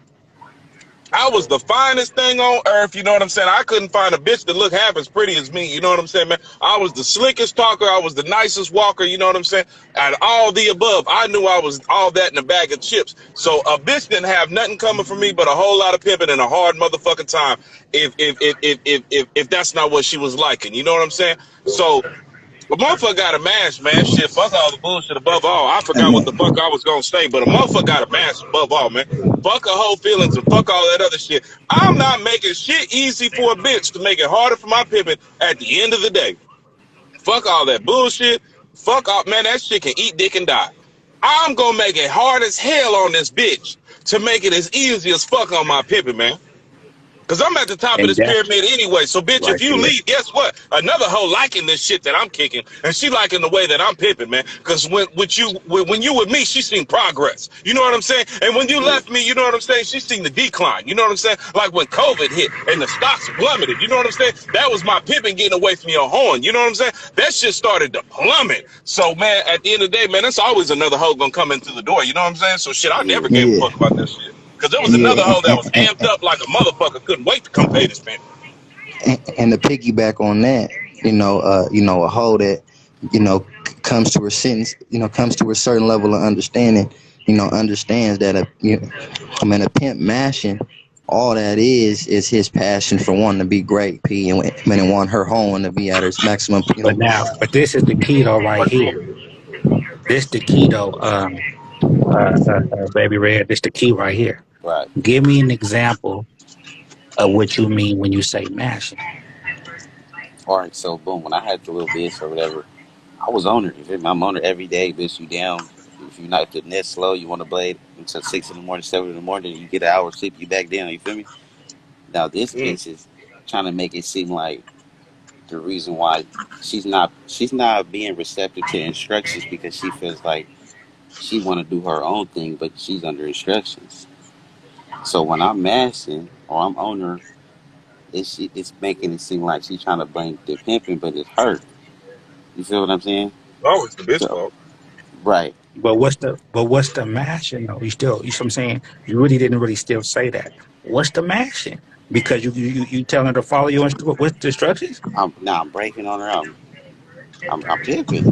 I was the finest thing on earth. You know what I'm saying? I couldn't find a bitch that looked half as pretty as me. You know what I'm saying, man? I was the slickest talker. I was the nicest walker. You know what I'm saying? And all the above. I knew I was all that in a bag of chips. So a bitch didn't have nothing coming for me but a whole lot of pimping and a hard motherfucking time. If that's not what she was liking, you know what I'm saying? So a motherfucker got a mask, man. Shit, fuck all the bullshit above all. I forgot what the fuck I was gonna say, but a motherfucker got a mask above all, man. Fuck her whole feelings and fuck all that other shit. I'm not making shit easy for a bitch to make it harder for my pimpin' at the end of the day. Fuck all that bullshit. Fuck all, man, that shit can eat dick and die. I'm gonna make it hard as hell on this bitch to make it as easy as fuck on my pimpin', man. Cause I'm at the top of And this that's pyramid anyway. So bitch, if right you there. leave, guess what? Another hoe liking this shit that I'm kicking, and she liking the way that I'm pimping, man. Cause when you with me, she seen progress. You know what I'm saying? And when you yeah, left me, you know what I'm saying? She seen the decline. You know what I'm saying? Like when COVID hit and the stocks plummeted. You know what I'm saying? That was my pimping getting away from your horn. You know what I'm saying? That shit started to plummet. So man, at the end of the day, man, that's always another hoe gonna come in through the door. You know what I'm saying? So shit, I yeah, never gave a Yeah. fuck about that shit. Because there was another Yeah. hoe that was amped up like a motherfucker, couldn't wait to come pay this man. And to piggyback on that, a hoe that, comes to her sentence, comes to a certain level of understanding, understands that a pimp mashing, all that is his passion for wanting to be great, P, and want her home to be at her maximum, But this is the key though, right here. This the key though, baby red. This the key right here. right. Give me an example of what you mean when you say mashing. All right, so boom, when I had the little bitch or whatever, I was on her. You feel me? I'm on her every day, bitch. You down. If you're not if the net slow, you want to blade until 6 in the morning, 7 in the morning, you get an hour of sleep, you back down. You feel me? Now this Mm. bitch is trying to make it seem like the reason why she's not being receptive to instructions because she feels like she want to do her own thing, but she's under instructions. So when I'm mashing or I'm on her, it's making it seem like she's trying to blame the pimping, but it's her. You feel what I'm saying? Oh, it's the bitch So fault. right. But what's the mashing though? You see what I'm saying? You really didn't really still say that. What's the mashing? Because you telling her to follow your with the instructions? I'm breaking on her. I'm pimping.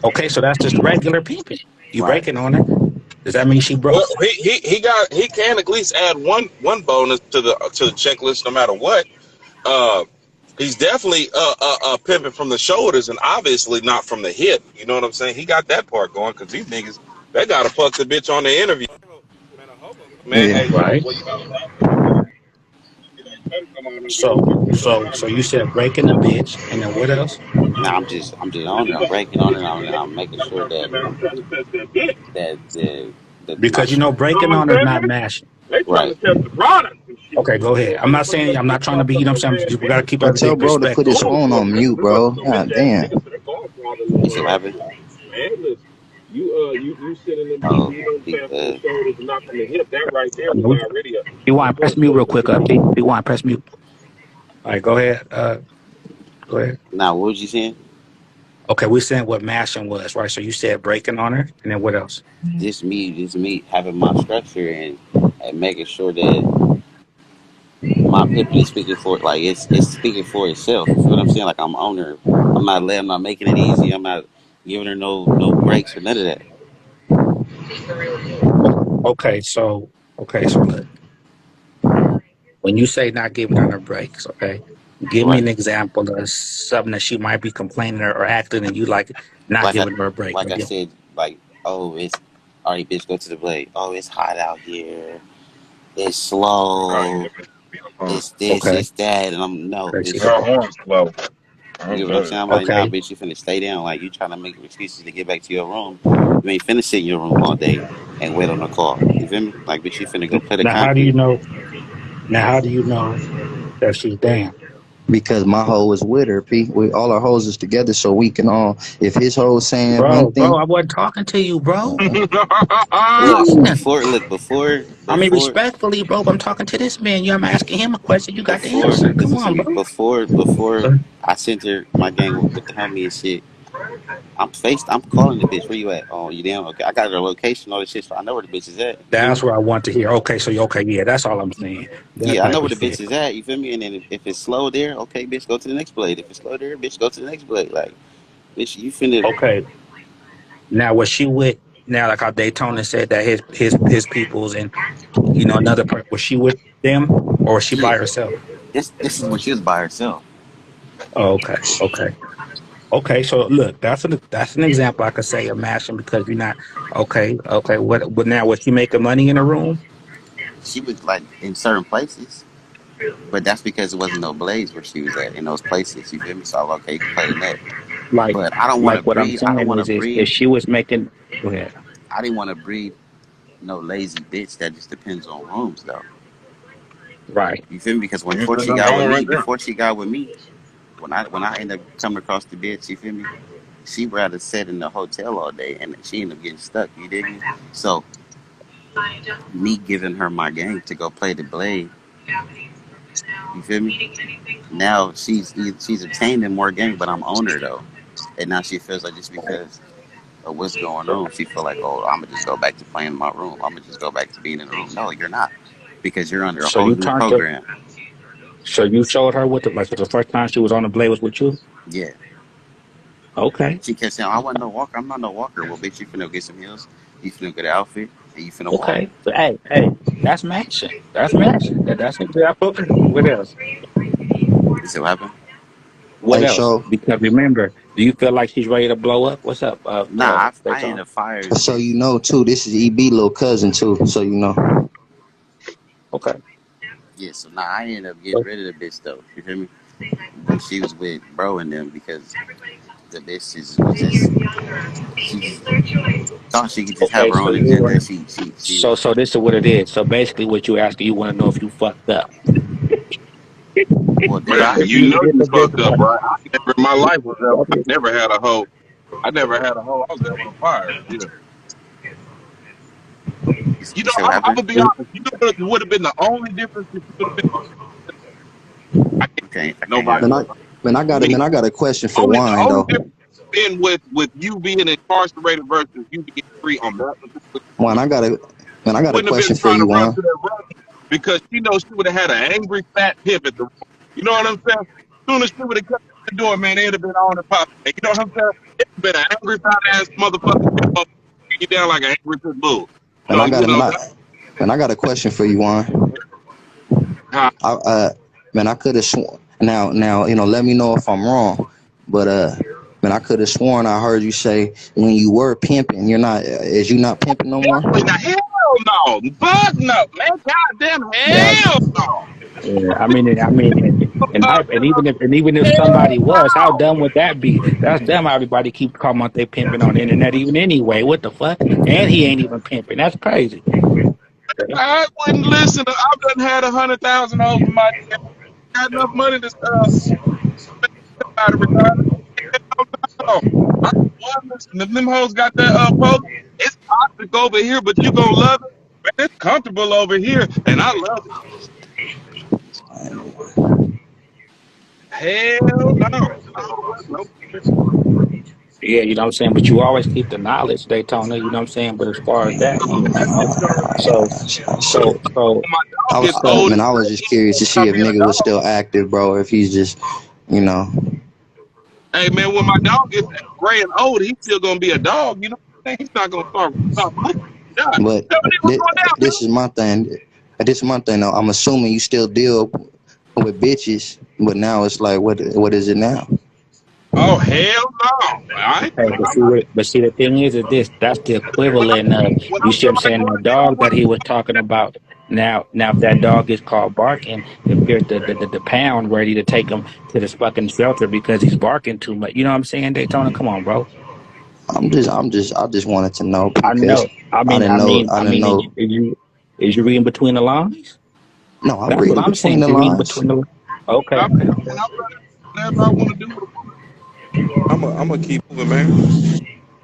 Okay, so that's just regular peeping. You Right. breaking on her. Does that mean she broke? Well, he can at least add one bonus to the checklist no matter what. Uh, he's definitely pimping from the shoulders and obviously not from the hip. You know what I'm saying? He got that part going because these niggas they gotta fuck the bitch on the interview. Man, a homo, man, Yeah. hey yo, Right. boy, you better stop that. You know, come on and So so you said breaking the bitch, and then what else? Now I'm just on her. I'm breaking on her. And I'm making sure that I'm trying to test that dick. the my Because You know breaking what I'm on her is saying, not man? mashing. They trying right. to test the product and shit. Okay, go ahead. I'm not saying I'm not trying to be. You know what I'm saying? We got to keep Bro, tell everything bro to put his respectful. phone on mute, bro. God damn. Niggas finna call father in the You see what world. happened? Man, listen, you sending them people, Oh, you know what I'm he, saying, from the shoulders and not from the hip. That right there was already You a want to press point mute real social quick, situation. P. You want to press mute? All right, go ahead. Go ahead. now what was you saying? Okay, we said what mashing was, right? So you said breaking on her, and then what else? This me having my structure and making sure that my pimping is speaking for like it's speaking for itself. You feel what I'm saying? Like I'm on her. I'm not making it easy. I'm not giving her no breaks or none of that. Okay, so look, when you say not giving her no breaks, okay, give me Right. an example of something that she might be complaining or acting, and you like not Like I giving her a break. like I said, like, oh, it's all right, bitch, go to the blade. Oh, it's hot out here. It's Oh yeah, slow. that bitch be on horn. It's this, Okay, it's that, and I'm no, okay, she bitch. Her said, horn's slow. I You get don't what I'm know saying? that. I'm like, nah, okay, bitch, you finna stay down. Like you trying to make excuses to get back to your room. You ain't finna sit in your room all day and wait on a call. You feel me? Like, bitch, you finna go play the now how do you concrete. know? Now how do you know that she's down, Because my hoe is with her, P. We all our hoes is together, so we can all. If his hoe saying one bro? thing, I wasn't talking to you, bro. Look, Damn. I mean, before, respectfully, bro, I'm talking to this man. I'm asking him a question. You got the before, answer. Come listen to on, me. bro. Before I sent her my gang with the homie and shit. I'm calling the bitch. Where you at? Oh, you down? Okay, I got her location, all this shit, so I know where the bitch is at. You feel me? That's what I want to hear. Okay, so okay, yeah, that's all I'm saying. That Yeah, I know type where of the bitch shit. is at. You feel me? And then if it's slow there, okay, bitch, go to the next blade. If it's slow there, bitch, go to the next blade. Like, bitch, you finna. Okay, now was she with now like how Daytona said that his peoples and another part was she with them or was she Yeah, by herself? this is when she was by herself. Oh, okay. So look, that's an example I could say of mashing because you're not okay. What? But now was she making money in a room? She was like in certain places, but that's because it wasn't no blades where she was at in those places. You feel me? So okay, you can play the net, Like but I don't want like to what I'm breed. I don't saying want to is if breed. she was making go ahead. I didn't want to breed no lazy bitch that just depends on rooms though. Right. You feel me? Because when There's before she nothing got with wrong me, right there. when I end up coming across the bitch, you feel me? She rather sit in the hotel all day, and she ended up getting stuck. You dig me? So me giving her my game to go play the blade, you feel me? Now she's obtaining more game, but I'm on her though, and now she feels like just because of what's going on, she feel like, oh, I'm gonna just go back to playing in my room. I'm gonna just go back to being in the room. No, you're not, because you're under a So whole you new turned to program. so you showed her what the first time she was on the blade was with you? Yeah. Okay. She kept saying, I wasn't no walker. I'm not no walker. Well, bitch, you finna get some heels. You finna get an outfit, and you finna walk. Okay. But hey, that's mashing. That's mashing. That's an example. What else? You see what happened? What hey, else? so Because remember, do you feel like she's ready to blow up? What's up, Nah, I ended Daytona? up firing the so bitch. you know too, this is EB little cousin too. So you know. Okay. Yeah, so nah, I ended up getting rid of the bitch though. You feel me? When she was with bro and them, because the bitch was just she just thought she could just have Okay. her So own you agenda. want She so this is what it is. So basically, what you asking, you want to know if you fucked up. well, did Man, I? If you you know did you the bitch fucked up, right. right? I never in my life was ever. I never had a hoe. I never had a hoe. I was ever on fire. Yeah. You You know, say what I'm happened? gonna be honest. You know what would have been the only difference if you would have been? I can't Okay, I can't hear nobody him. Man, me. I got a question for Only the Wine only though. difference been with you being incarcerated versus you being free on that particular Wine, I got a wouldn't have been question for trying to you, run Wine. to that road because she knows she would have had an angry fat pimp at the road. You know what I'm saying? As soon as she would have come to the door, man, it'd have been on and popping. You know what I'm saying? It'd have been an angry fat ass motherfucking pimp up you down like an angry pit bull. And So, I you got know, I got a question for you, Wine. how I man, I could have sworn. Now, let me know if I'm wrong, but man, I could have sworn I heard you say when you were pimping, you're not. Is you not pimping no more? hell, now, hell no. Fuck no, man. Goddamn Yeah, hell no. Yeah, and even if Hell somebody was, how no. dumb would that be? That's dumb. How everybody keep talking about they pimping on the internet, even anyway. What the fuck? And he ain't even pimping. That's crazy. Yeah. I wouldn't listen. I've done had 100,000 over my got enough money to out of retirement. No, I one listen. If them hoes got that post, it's toxic over here, but you gonna love it. Man, it's comfortable over here, and I love it. Hell no, no. Yeah, you know what I'm saying? But you always keep the knowledge, Daytona, you know what I'm saying? But as far as that, so, I see. so, When my dog gets old Man, and I was gray, just he curious to stop see if being a nigga was dog. still active, bro. If he's just, you know. Hey man, when my dog gets gray and old, he's still gonna be a dog. You know what I'm saying? He's not gonna stop moving. Yeah. But Tell me what's going down, this is my thing. This is my thing. Though. I'm assuming you still deal with bitches, but now it's like, what is it now? oh hell no! I ain't, hey, but see, the thing is this, that's the when I equivalent of, when you I see what feel I'm like saying? going The to get on dog one, that he was talking about. Now, if that dog gets caught barking, the pound ready to take him to this fucking shelter because he's barking too much. You know what I'm saying, Daytona? Come on, bro. I just wanted to know I because know. I mean, I didn't know. is you reading between the lines? No, I'm That's what reading I'm saying. between the You reading lines. between the. Okay, I'm okay, and okay. I'm whatever I want to do with a woman. I'm gonna keep moving, man.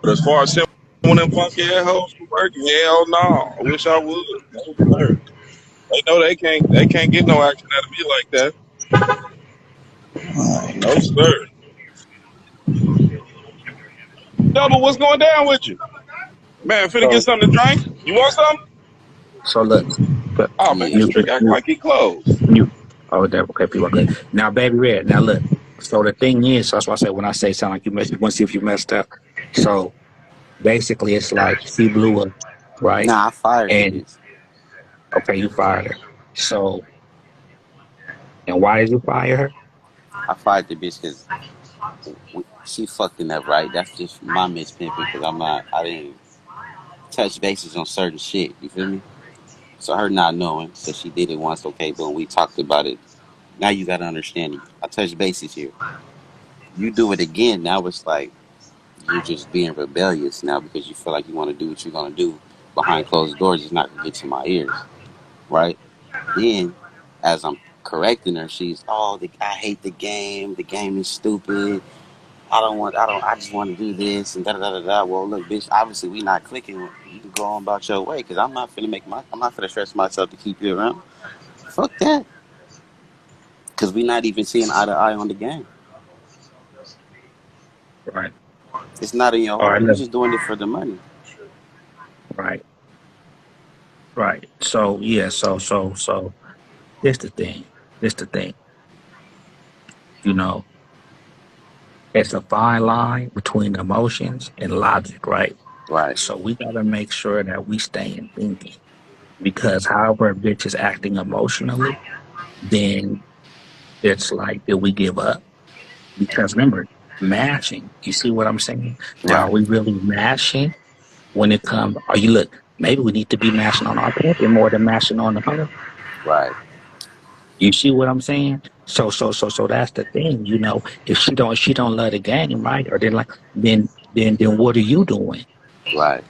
But as far as one of them funky ass hoes for working, hell no. I wish I would. No sir. They know they can't get no action out of me like that. No sir. Double, what's going down with you? Man, finna get So, something to drink? You want something? so look, but Oh man, Yeah. this you, trick act you, like he closed. you. Oh, that okay. People are good. Now, baby, red. Now, look. So the thing is, so that's why I say when I say sound like you messed, you want to see if you messed up. So basically, it's like she blew up, right? Nah, I fired the And bitch. okay, you fired her. So, and why did you fire her? I fired the bitch because she fucking up, right? That's just my mispimping because I didn't touch bases on certain shit. You feel me? So her not knowing, so she did it once, okay, but when we talked about it, now you gotta understand it. I touched bases here. You do it again, now it's like you're just being rebellious now because you feel like you want to do what you're gonna do behind closed doors. It's not gonna get to my ears, right? Then, as I'm correcting her, she's, oh, I hate the game. The game is stupid. I just want to do this and da da da da da. Well, look, bitch, obviously we not clicking. You can go on about your way because I'm not finna stress myself to keep you around. Fuck that. Because we not even seeing eye to eye on the game. Right. It's not in your All right. heart. You Look. just doing it for the money. Right. Right. So yeah. So this the thing. This the thing. You know, it's a fine line between emotions and logic, right? Right, So we gotta make sure that we stay in thinking because however a bitch is acting emotionally, then it's like, did we give up? Because remember, mashing. You see what I'm saying? Now, are right, we really mashing when it comes? Are you look? Maybe we need to be mashing on our pimping more than mashing on the her. right, You see what I'm saying? So that's the thing. You know, if she don't love the game, right? Or then like, then what are you doing? right.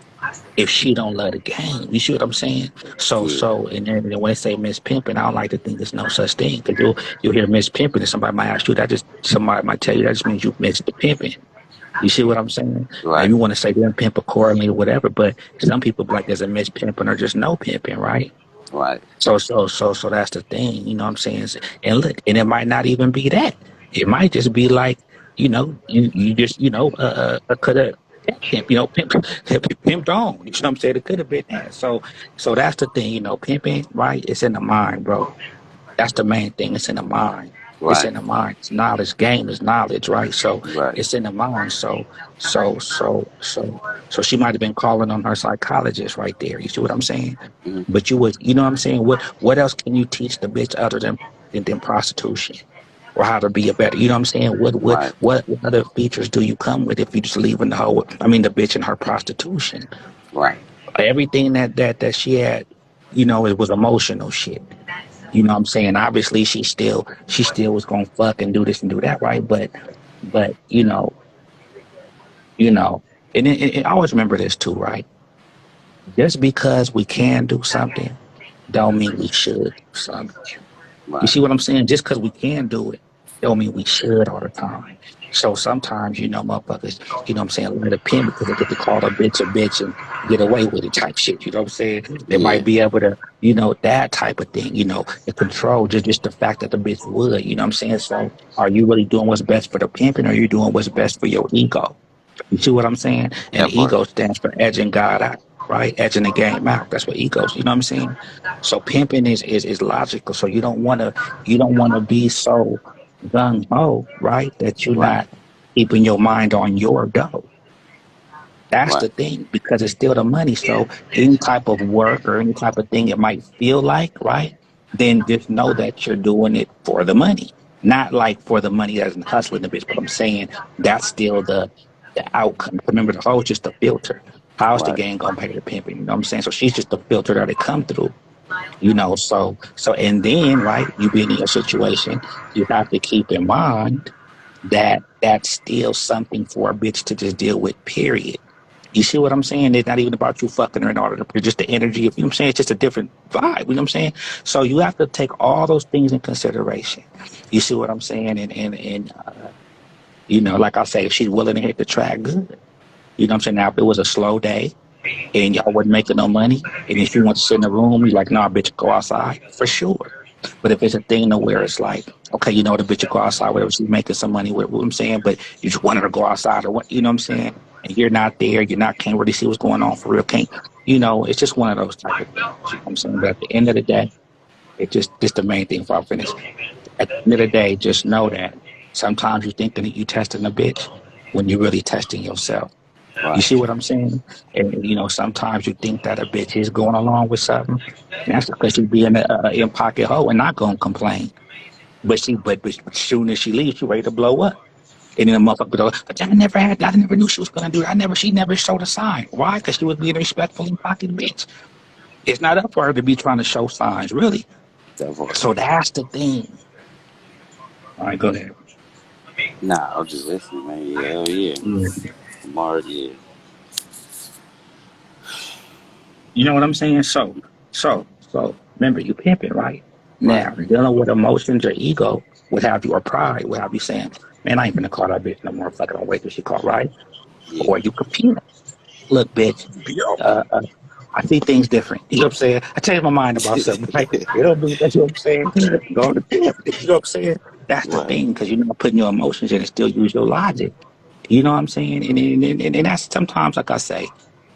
If she don't love the game, you see what I'm saying? Yeah, And then when they say Miss Pimping, I don't like to think there's no such thing because you'll hear Miss Pimping and somebody might ask you that, just somebody might tell you that just means you missed the pimping. You see what I'm saying? Now Right. you want to say they're pimp accordingly or whatever, but some people be like there's a miss pimping or just no pimping, right? Right. So that's the thing, you know what I'm saying? And look, and it might not even be that. It might just be like, you just, could have pimp, pimp, pimped on. You know what I'm saying? It could have been that. So that's the thing, pimping, right? It's in the mind, bro. That's the main thing. It's in the mind. It's Right. in the mind. It's knowledge. Game is knowledge, right? So Right. it's in the mind. So, so she might have been calling on her psychologist right there. You see what I'm saying? Hmm. But you know what I'm saying? What else can you teach the bitch other than prostitution? Or how to be a better, you know what I'm saying? Right. What other features do you come with if you just leaving the whole, the bitch in her prostitution? Right. Everything that she had, it was emotional shit. You know what I'm saying? Obviously she still was gonna fuck and do this and do that, right? But you know, and I always remember this too, right? Just because we can do something don't mean we should do something. You Right. see what I'm saying? Just because we can do it, don't mean we should all the time. So sometimes, motherfuckers, you know what I'm saying, let a pin because they get to call a bitch and get away with it type shit. You know what I'm saying? They Yeah. might be able to, that type of thing, the control, just the fact that the bitch would, you know what I'm saying? So are you really doing what's best for the pimping or are you doing what's best for your ego? You see what I'm saying? And That part. ego stands for edging God out, right? Edging the game out. That's what egos. You know what I'm saying? So pimping is logical. So you don't wanna be so gung ho, right? That you're Right. not keeping your mind on your dough. That's Right. the thing, because it's still the money. So any type of work or any type of thing it might feel like, right? Then just know that you're doing it for the money. Not like for the money as in hustling the bitch, but I'm saying that's still the outcome. Remember the hoe is just a filter. How's the Right. gang gonna pay the pimping? You know what I'm saying? So she's just a filter that it come through. So and then right, you being in a situation, you have to keep in mind that that's still something for a bitch to just deal with, period. You see what I'm saying? It's not even about you fucking her in order to it's just the energy of, you know what I'm saying? It's just a different vibe, you know what I'm saying? So you have to take all those things in consideration. You see what I'm saying? And like I say, if she's willing to hit the track, good. You know what I'm saying? Now, if it was a slow day and y'all wasn't making no money, and if you want to sit in the room, you're like, nah, bitch, go outside, for sure. But if it's a thing to where it's like, okay, the bitch will go outside, whatever, she's making some money with what I'm saying, but you just want her to go outside or what, you know what I'm saying? And you're not there, can't really see what's going on for real, can't, it's just one of those type of things, you know what I'm saying? But at the end of the day, it just the main thing for I finish. At the end of the day, just know that sometimes you thinking that you testing a bitch when you're really testing yourself. You Right. see what I'm saying? And sometimes you think that a bitch is going along with something. And that's because she's being a in pocket hoe and not gonna complain. But as soon as she leaves, she ready to blow up. And then the motherfucker go, but I never knew she was gonna do that. She never showed a sign. Why? Because she was being a respectful and pocket bitch. It's not up for her to be trying to show signs, really. That part. So that's the thing. All right, go ahead. Nah, I'm just listening, man. Yeah, hell yeah. Yeah. Mars, yeah. You know what I'm saying? So remember, you pimping, right? Right. Now, dealing with emotions or ego would have you, or pride would have you saying, man, I ain't gonna call that bitch no more. Fucking don't wait till she call, right? Yeah. Or you compete. Look, bitch, uh, uh, I see things different. You know what I'm saying? I change my mind about something, right? You know what I'm saying? Go to pimp. You know what I'm saying? That's the Right. thing, because you're not putting your emotions in and still use your logic. You know what I'm saying? And that's sometimes, like I say,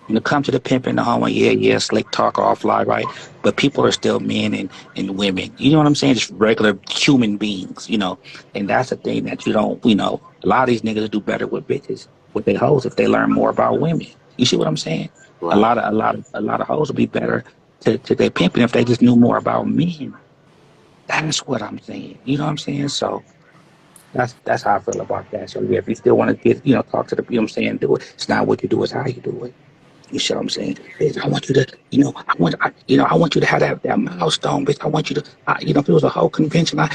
when it comes to the pimping, the homo, yeah, slick talk offline, right? But people are still men and women. You know what I'm saying? Just regular human beings, And that's the thing that you don't, a lot of these niggas do better with bitches, with their hoes, if they learn more about women. You see what I'm saying? A Right. lot of a lot of a lot of hoes would be better to their pimping if they just knew more about men. That's what I'm saying. You know what I'm saying? So that's how I feel about that. So yeah, if you still want to get, talk to the, you know what I'm saying, do it. It's not what you do, it's how you do it. You see what I'm saying? Bitch, I want you to, I want you to have that milestone, bitch. I want you to, if it was a whole convention, I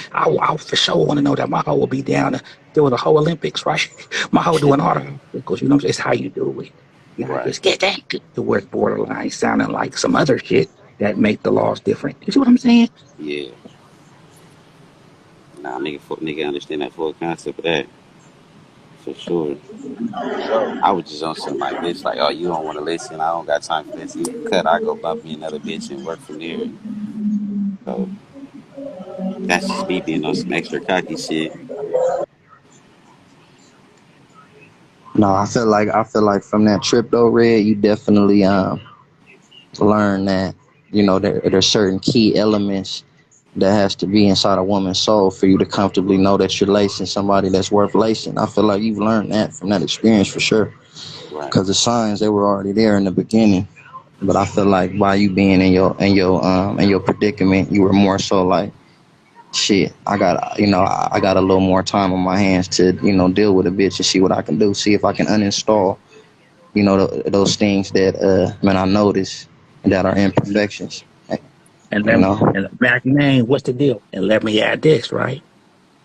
for sure want to know that my hoe will be down. If there was a whole Olympics, right? My hoe doing all the obstacles. You know what I'm saying? It's how you do it. Not Right. just get that to where it's borderline sounding like some other shit that make the laws different. You see what I'm saying? Yeah. Nah, nigga understand that full concept of that. for sure. So, I was just on some like this, like, oh, you don't want to listen. I don't got time for this. You cut. I go bump me another bitch and work from there. So that's just me being on some extra cocky shit. No, I feel like from that trip though, Red, you definitely learn that there's certain key elements that has to be inside a woman's soul for you to comfortably know that you're lacing somebody that's worth lacing. I feel like you've learned that from that experience for sure, Right, because the signs, they were already there in the beginning. But I feel like by you being in your predicament, you were more so like, shit, I got a little more time on my hands to deal with a bitch and see what I can do, see if I can uninstall those things that man, I notice that are imperfections. And You then, know, and back name, what's the deal? And let me add this, right?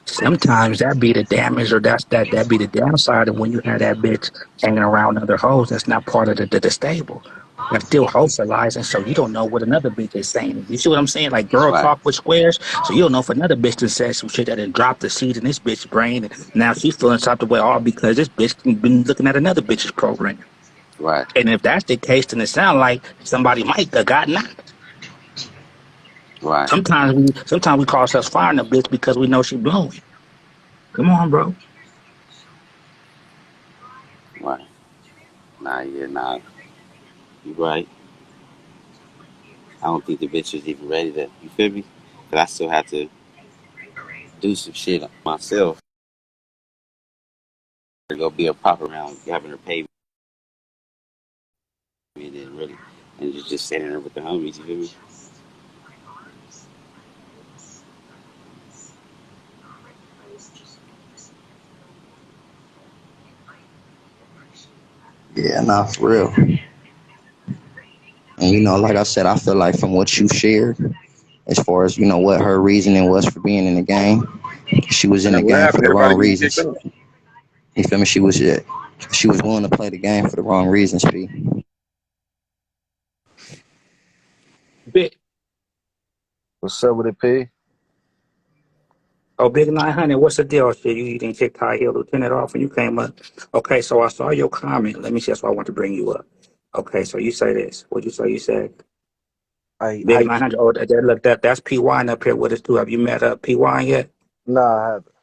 Sometimes that be the damage, or that be the downside of when you have that bitch hanging around other hoes. That's not part of the stable. That's still socializing, so you don't know what another bitch is saying. You see what I'm saying? Like girl right, talk with squares, so you don't know if another bitch that says some shit that done dropped the seed in this bitch's brain, and now she's feeling some type of way all because this bitch been looking at another bitch's program. right, And if that's the case, then it sounds like somebody might have got knocked. right, Sometimes we call ourselves firing a bitch because we know she blowing. Come on, bro. right. Nah, yeah, nah. You right. I don't think the bitch was even ready to. You feel me? But I still have to do some shit myself. To go be a proper round, having her pay me, and then really, and just standing there with the homies. You feel me? yeah, nah, for real. And like I said, I feel like from what you shared, as far as what her reasoning was for being in the game, she was in man, the what game for happened? the Everybody wrong getting kicked reasons. out. You feel me? She was willing to play the game for the wrong reasons, P. Big, What's up with it, P? oh, Big 900, what's the deal? Shit, you didn't kick Ty Hill Lieutenant off and you came up. Okay, so I saw your comment. Let me see. That's why I want to bring you up. Okay, so you say this. What'd you say? You said How Big you? 900. Oh, look, that's P Wine up here with us too. Have you met P Wine yet? Nah, I haven't.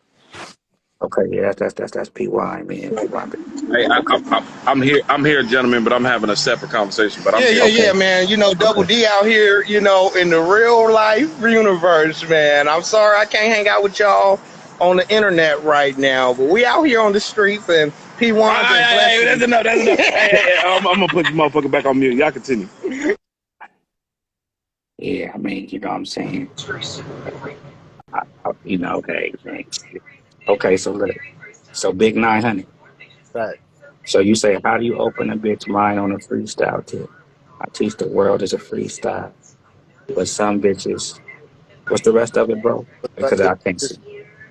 Okay, yeah, that's P Wine, man. P Wine. Hey, I'm here. I'm here, gentlemen, but I'm having a separate conversation. But I'm Yeah, here. yeah, yeah, Okay, man. Double okay. D out here, in the real life universe, man. I'm sorry I can't hang out with y'all on the internet right now, but we out here on the streets, and All P1 just right, hey, blessed that's me. enough. That's enough. Hey, I'm gonna put this motherfucker back on mute. Y'all continue. Yeah, I mean, you know what I'm saying? Okay, man. Okay, so look. So Big 900. Right. So you say, how do you open a bitch mind on a freestyle tip? I teach the world is a freestyle, but some bitches. What's the rest of it, bro? But some Because I bitches can't just, see.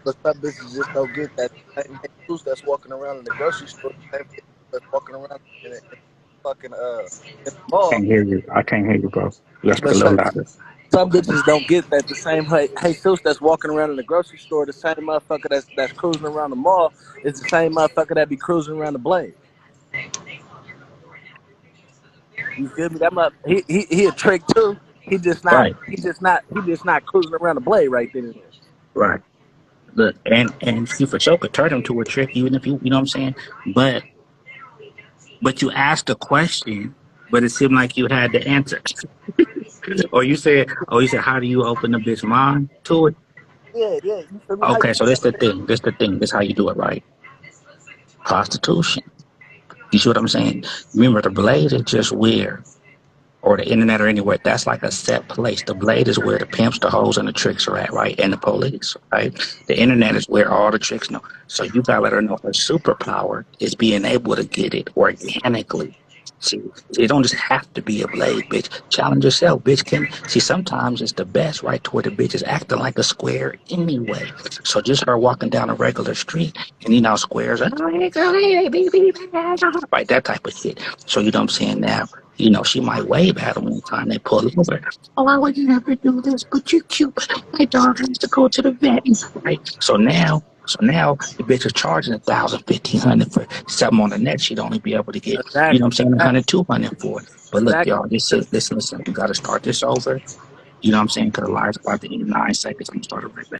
but some bitches just don't get that same Jesus that's walking around in the grocery store, the same Jesus that's walking around in fucking in the mall. Can't hear you. I can't hear you, bro. You gotta speak But a little louder. some Okay. bitches don't get that the same Jesus that's walking around in the grocery store, the same motherfucker that's cruising around the mall is the same motherfucker that be cruising around the blade. You feel me? He a trick too. Right. He just not cruising around the blade right then and there. Right. Look, and she for sure could turn him to a trick, even if you know what I'm saying. But you asked a question, but it seemed like you had the answer. Or you said, how do you open a bitch mind to it? Yeah, yeah. You feel me? How you Okay, so that's the thing. That's the thing. That's how you do it, right? Prostitution. You see what I'm saying? Remember, the blade is just where, or the internet or anywhere, that's like a set place. The blade is where the pimps, the hoes, and the tricks are at, right? And the police, right? The internet is where all the tricks know. So you gotta let her know her superpower is being able to get it organically. See, it don't just have to be a blade, bitch. Challenge yourself, bitch. Sometimes it's the best, right? To where the bitch is acting like a square anyway. So just her walking down a regular street and squares, right? That type of shit. So you know what I'm saying now? She might wave at him one time they pull over. Oh, I would never do this, but you're cute. My dog has to go to the vet. Right? So now So now the bitch is charging 1,000, 1,500 for something on the net. She'd only be able to get, you know Exactly. what I'm saying, 100, 200 for it. But look, Exactly. y'all, listen, we got to start this over. You know what I'm saying? Because the live's about to end in 9 seconds. I'm going to start it right back.